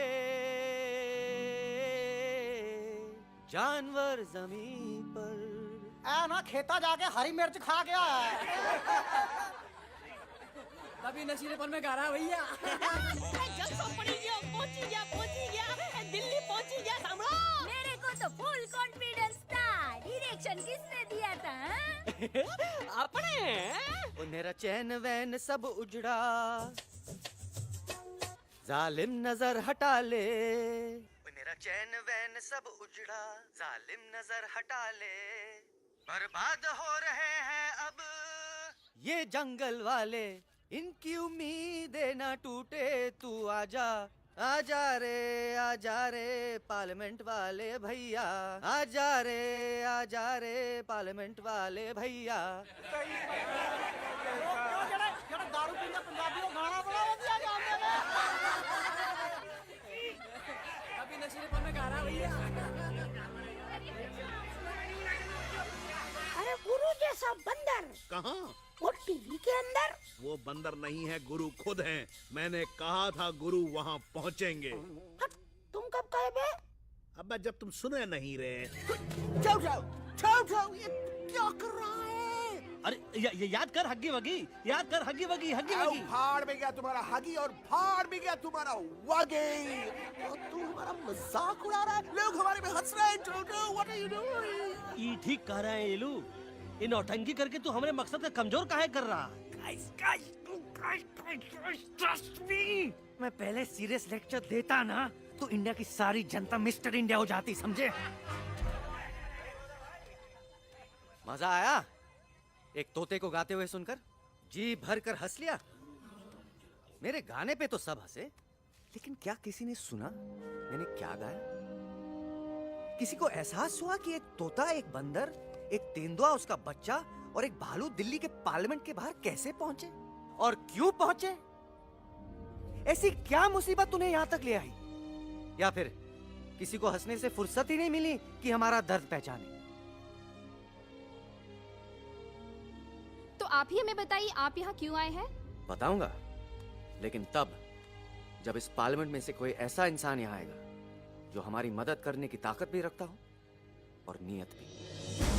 जानवर जमीन पर। ना खेता जाके हरी मिर्च खा गया है। तभी नशीलेपन में गा रहा है भैया। दिल्ली पहुंची गया सामरा। मेरे को तो फुल कॉन्फिडेंस था। डायरेक्शन किसने दिया था? अपने मेरा चैन वैन सब उजड़ा, जालिम नजर हटा ले। मेरा चैन वैन सब उजड़ा, जालिम नजर हटा ले, बर्बाद हो रहे हैं अब ये जंगल वाले, इनकी उम्मीदें ना टूटे, तू आजा आजा रे पार्लियामेंट वाले भैया, आजा रे पार्लियामेंट वाले भैया। दारू पीने पंजाबियों गाना बड़ा दिया जाने में। अभी नशीलेपन में गा रहा है भैया। अरे गुरु जैसा बंदर कहाँ? वो टीवी के अंदर। वो बंदर नहीं है, गुरु खुद हैं। मैंने कहा था गुरु वहाँ पहुँचेंगे। तुम कब कहे बे? अब जब तुम सुने नहीं रहे। Toto, ये क्या कर रहा है? अरे याद कर हग्गी वगी, याद कर हग्गी वगी, हग्गी वगी। भाड़ में गया तुम्हारा हगी और भाड़ में गया तुम्हारा वगी। और तू हमारा मजाक उड़ा रहा है। लोग हमारे पे हंस रहे हैं। Toto, what are you doing? ये ठीक कह रहा है येलू। इन नौटंकी करके तू हमारे मकसद का कमजोर काहे कर रहा है? ट्रस्ट मी, मैं पहले सीरियस लेक्चर देता ना तो इंडिया की सारी जनता मिस्टर इंडिया हो जाती, समझे? मजा आया एक तोते को गाते हुए सुनकर? जी भर कर हंस लिया। मेरे गाने पे तो सब हंसे, लेकिन क्या किसी ने सुना मैंने क्या गाया? किसी को एहसास हुआ कि एक तोता, एक बंदर, एक तेंदुआ, उसका बच्चा और एक भालू दिल्ली के पार्लियामेंट के बाहर कैसे पहुंचे और क्यों पहुंचे? ऐसी क्या मुसीबत उन्हें यहां तक ले आई? या फिर किसी को हंसने से फुर्सत ही नहीं मिली कि हमारा दर्द पहचाने? तो आप ही हमें बताइए, आप यहाँ क्यों आए हैं? बताऊंगा, लेकिन तब जब इस पार्लियामेंट में से कोई ऐसा इंसान यहाँ आएगा जो हमारी मदद करने की ताकत भी रखता हो और नीयत भी।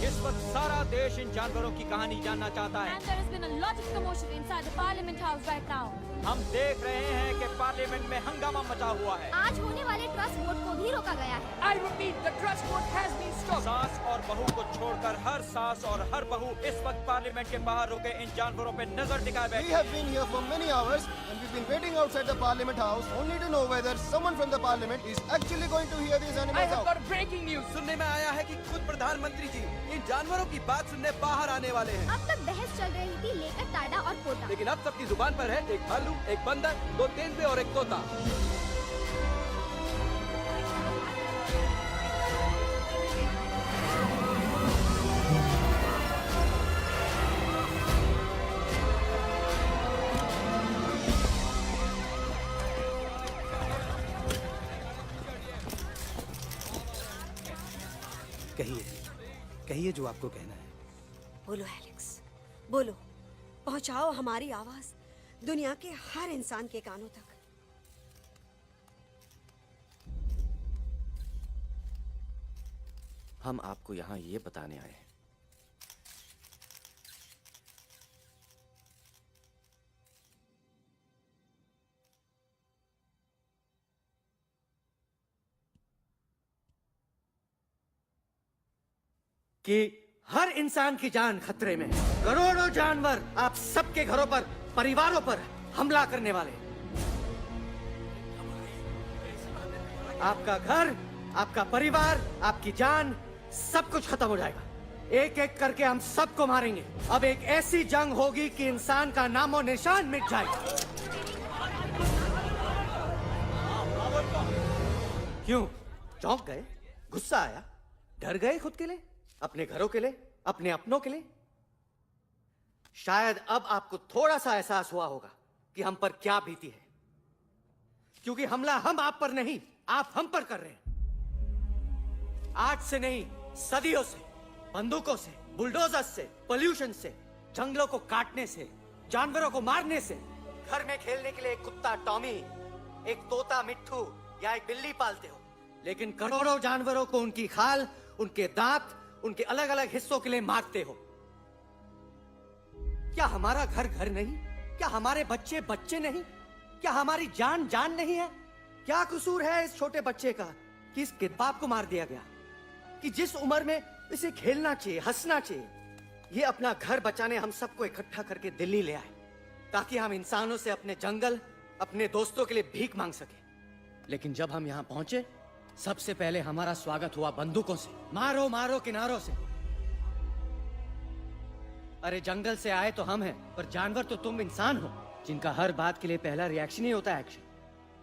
इस वक्त सारा देश इन जानवरों की कहानी जानना चाहता है। And there has been a lot of commotion inside the Parliament House right now. हम देख रहे हैं कि पार्लियामेंट में हंगामा मचा हुआ है। आज होने वाले ट्रस्ट वोट को भी रोका गया है। I repeat, the trust vote has been stopped. सास और बहू को छोड़कर हर सास और हर बहू इस वक्त पार्लियामेंट के बाहर रुके इन जानवरों पे नजर टिकाए बैठे। We have been here for many hours and we've been waiting outside the Parliament House only to know whether someone from the Parliament is actually going to hear these animals I have out. got breaking news. सुनने में आया है कि खुद प्रधानमंत्री जी इन जानवरों की बात सुनने बाहर आने वाले हैं। अब तक बहस चल रही थी लेकर टाडा और पोटा, लेकिन अब सबकी जुबान पर है एक भालू, एक बंदर, दो तेंदुए और एक तोता। कहिए जो आपको कहना है। बोलो एलेक्स, बोलो। पहुंचाओ हमारी आवाज दुनिया के हर इंसान के कानों तक। हम आपको यहाँ ये बताने आए हैं कि हर इंसान की जान खतरे में है। करोड़ों जानवर आप सबके घरों पर, परिवारों पर हमला करने वाले हैं। आपका घर, आपका परिवार, आपकी जान, सब कुछ खत्म हो जाएगा। एक एक करके हम सबको मारेंगे। अब एक ऐसी जंग होगी कि इंसान का नामो निशान मिट जाएगा। क्यों? चौंक गए? गुस्सा आया? डर गए खुद के लिए, अपने घरों के लिए, अपने अपनों के लिए? शायद अब आपको थोड़ा सा एहसास हुआ होगा कि हम पर क्या बीती है, क्योंकि हमला हम आप पर नहीं, आप हम पर कर रहे हैं। आज से नहीं, सदियों से, बंदूकों से, बुलडोजर से, पोल्यूशन से, जंगलों को काटने से, जानवरों को मारने से। घर में खेलने के लिए एक कुत्ता टॉमी, एक तोता मिट्ठू या एक बिल्ली पालते हो, लेकिन करोड़ों जानवरों को उनकी खाल, उनके दांत, उनके अलग अलग हिस्सों के लिए मारते हो। क्या हमारा घर घर नहीं? क्या हमारे बच्चे बच्चे नहीं? क्या हमारी जान जान नहीं है? क्या कसूर है इस छोटे बच्चे का कि इसके बाप को मार दिया गया, कि जिस उम्र में इसे खेलना चाहिए, हंसना चाहिए? ये अपना घर बचाने हम सबको इकट्ठा करके दिल्ली ले आए ताकि हम इंसानों से अपने जंगल, अपने दोस्तों के लिए भीख मांग सके। लेकिन जब हम यहाँ पहुंचे, सबसे पहले हमारा स्वागत हुआ बंदूकों से। मारो मारो किनारों से। अरे जंगल से आए तो हम हैं, पर जानवर तो तुम इंसान हो, जिनका हर बात के लिए पहला रिएक्शन ही होता है एक्शन।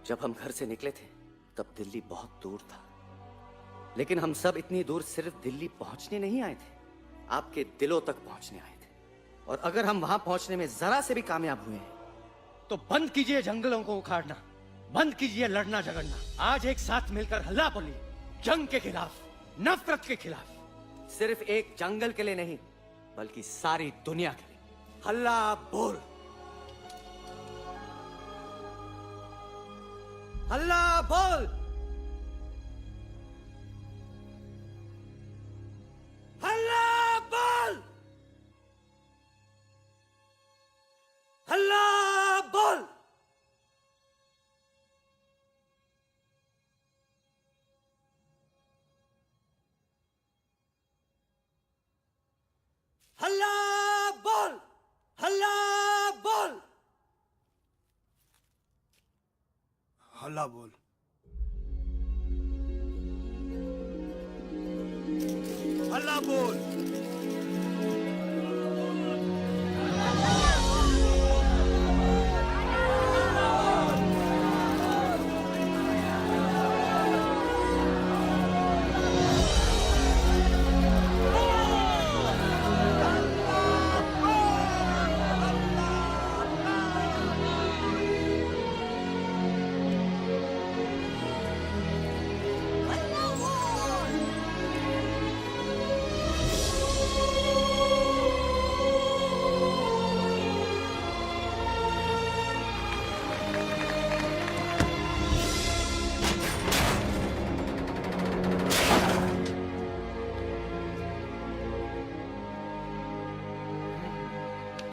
जब हम घर से निकले थे तब दिल्ली बहुत दूर था, लेकिन हम सब इतनी दूर सिर्फ दिल्ली पहुंचने नहीं आए थे, आपके दिलों तक पहुंचने आए थे। और अगर हम वहां पहुंचने में जरा से भी कामयाब हुए हैं तो बंद कीजिए जंगलों को उखाड़ना, बंद कीजिए लड़ना झगड़ना। आज एक साथ मिलकर हल्ला बोलिए, जंग के खिलाफ, नफरत के खिलाफ। सिर्फ एक जंगल के लिए नहीं, बल्कि सारी दुनिया के लिए। हल्ला बोल, हल्ला बोल, हल्ला बोल, हल्ला बोल। हल्ला बोल, हल्ला बोल, हल्ला बोल, हल्ला बोल।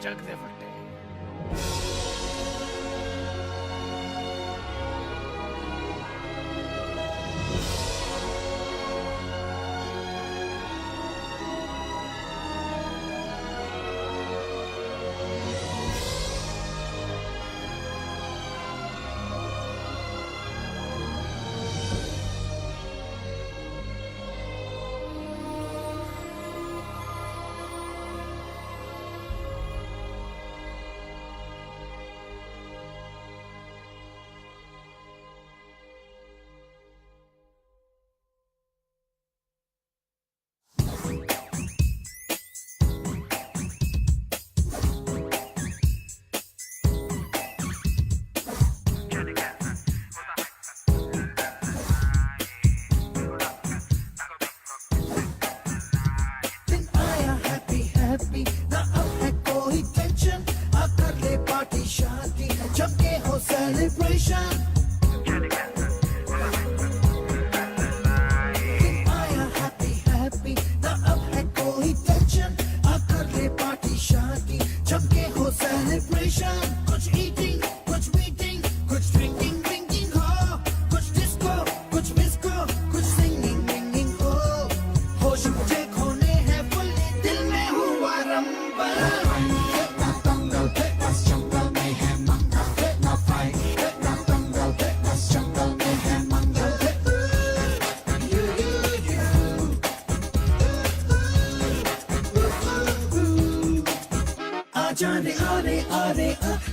जग दे फटे। celebration. Happy, कुछ ईटिंग कुछ मीटिंग कुछ ड्रिंकिंग ड्रिंकिंग हो कुछ डिस्को कुछ मिस्को कुछ सिंगिंग विंगिंग हो होश मुझे खोने हैं फुल्ली दिल में हुआ rumble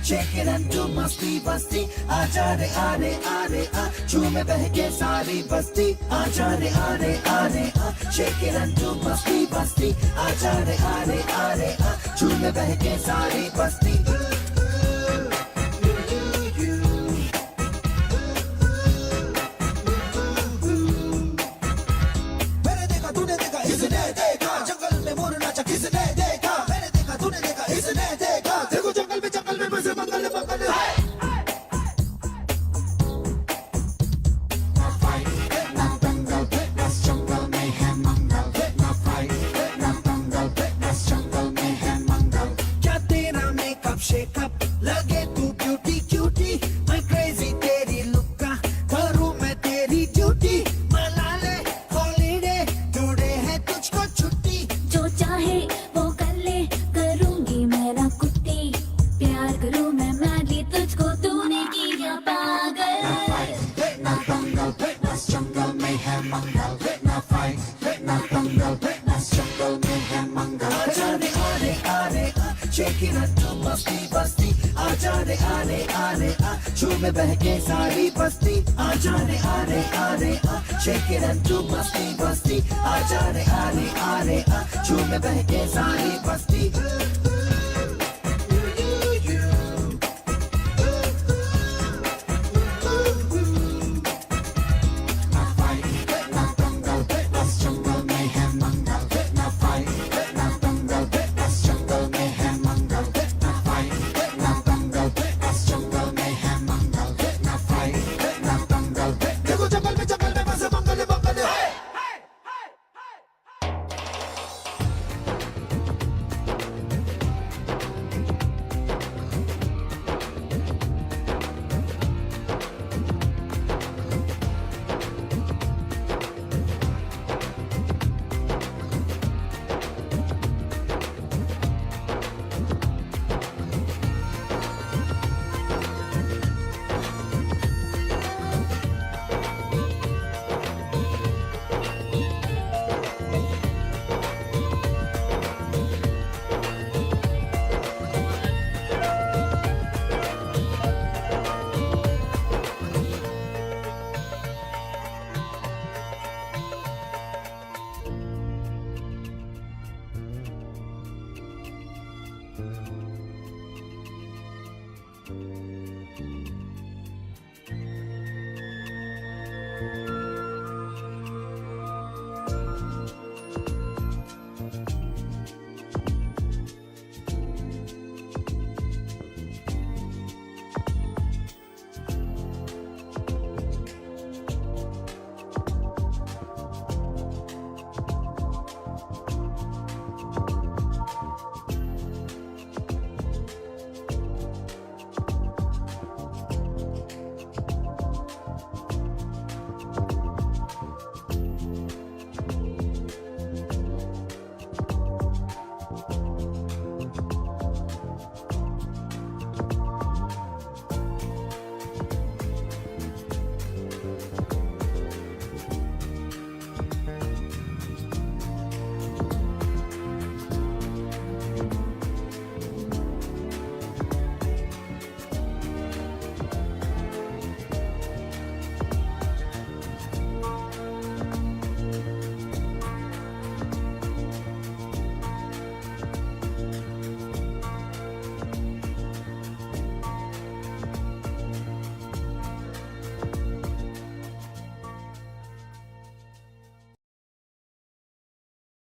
Shake it and do masti basti आजा रे आरे आरे आ झूमे बहके सारी बस्ती आजा रे आरे आरे आ shake it and do masti basti आजा रे आरे आरे आ झूमे बहके सारी बस्ती मैंने देखा तूने देखा इसने देखा जंगल में मोर नाचा किसने देखा मैंने देखा तूने देखा इसने देखा देखो जंगल में बस मंगल मंगल क्या तेरा मेकअप शेकअप लगे तू ब्यूटी क्यूटी मैं क्रेजी तेरी लुक का करूं मैं तेरी ड्यूटी मना ले हॉलीडे टुडे है तुझको छुट्टी जो चाहे वो कर ले करूंगी मैं ना कुत्ती प्यार करूं मैं मैडली तुझको तूने किया पागल आजा रे आरे आरे आ shake it and do मस्ती बस्ती आजा रे आरे आरे आ झूमे बहके सारी बस्ती आजा रे आरे आरे आ shake it and do मस्ती बस्ती आजा रे आरे आरे आ झूमे बहके सारी बस्ती देखो जंगल में बस मंगल मंगल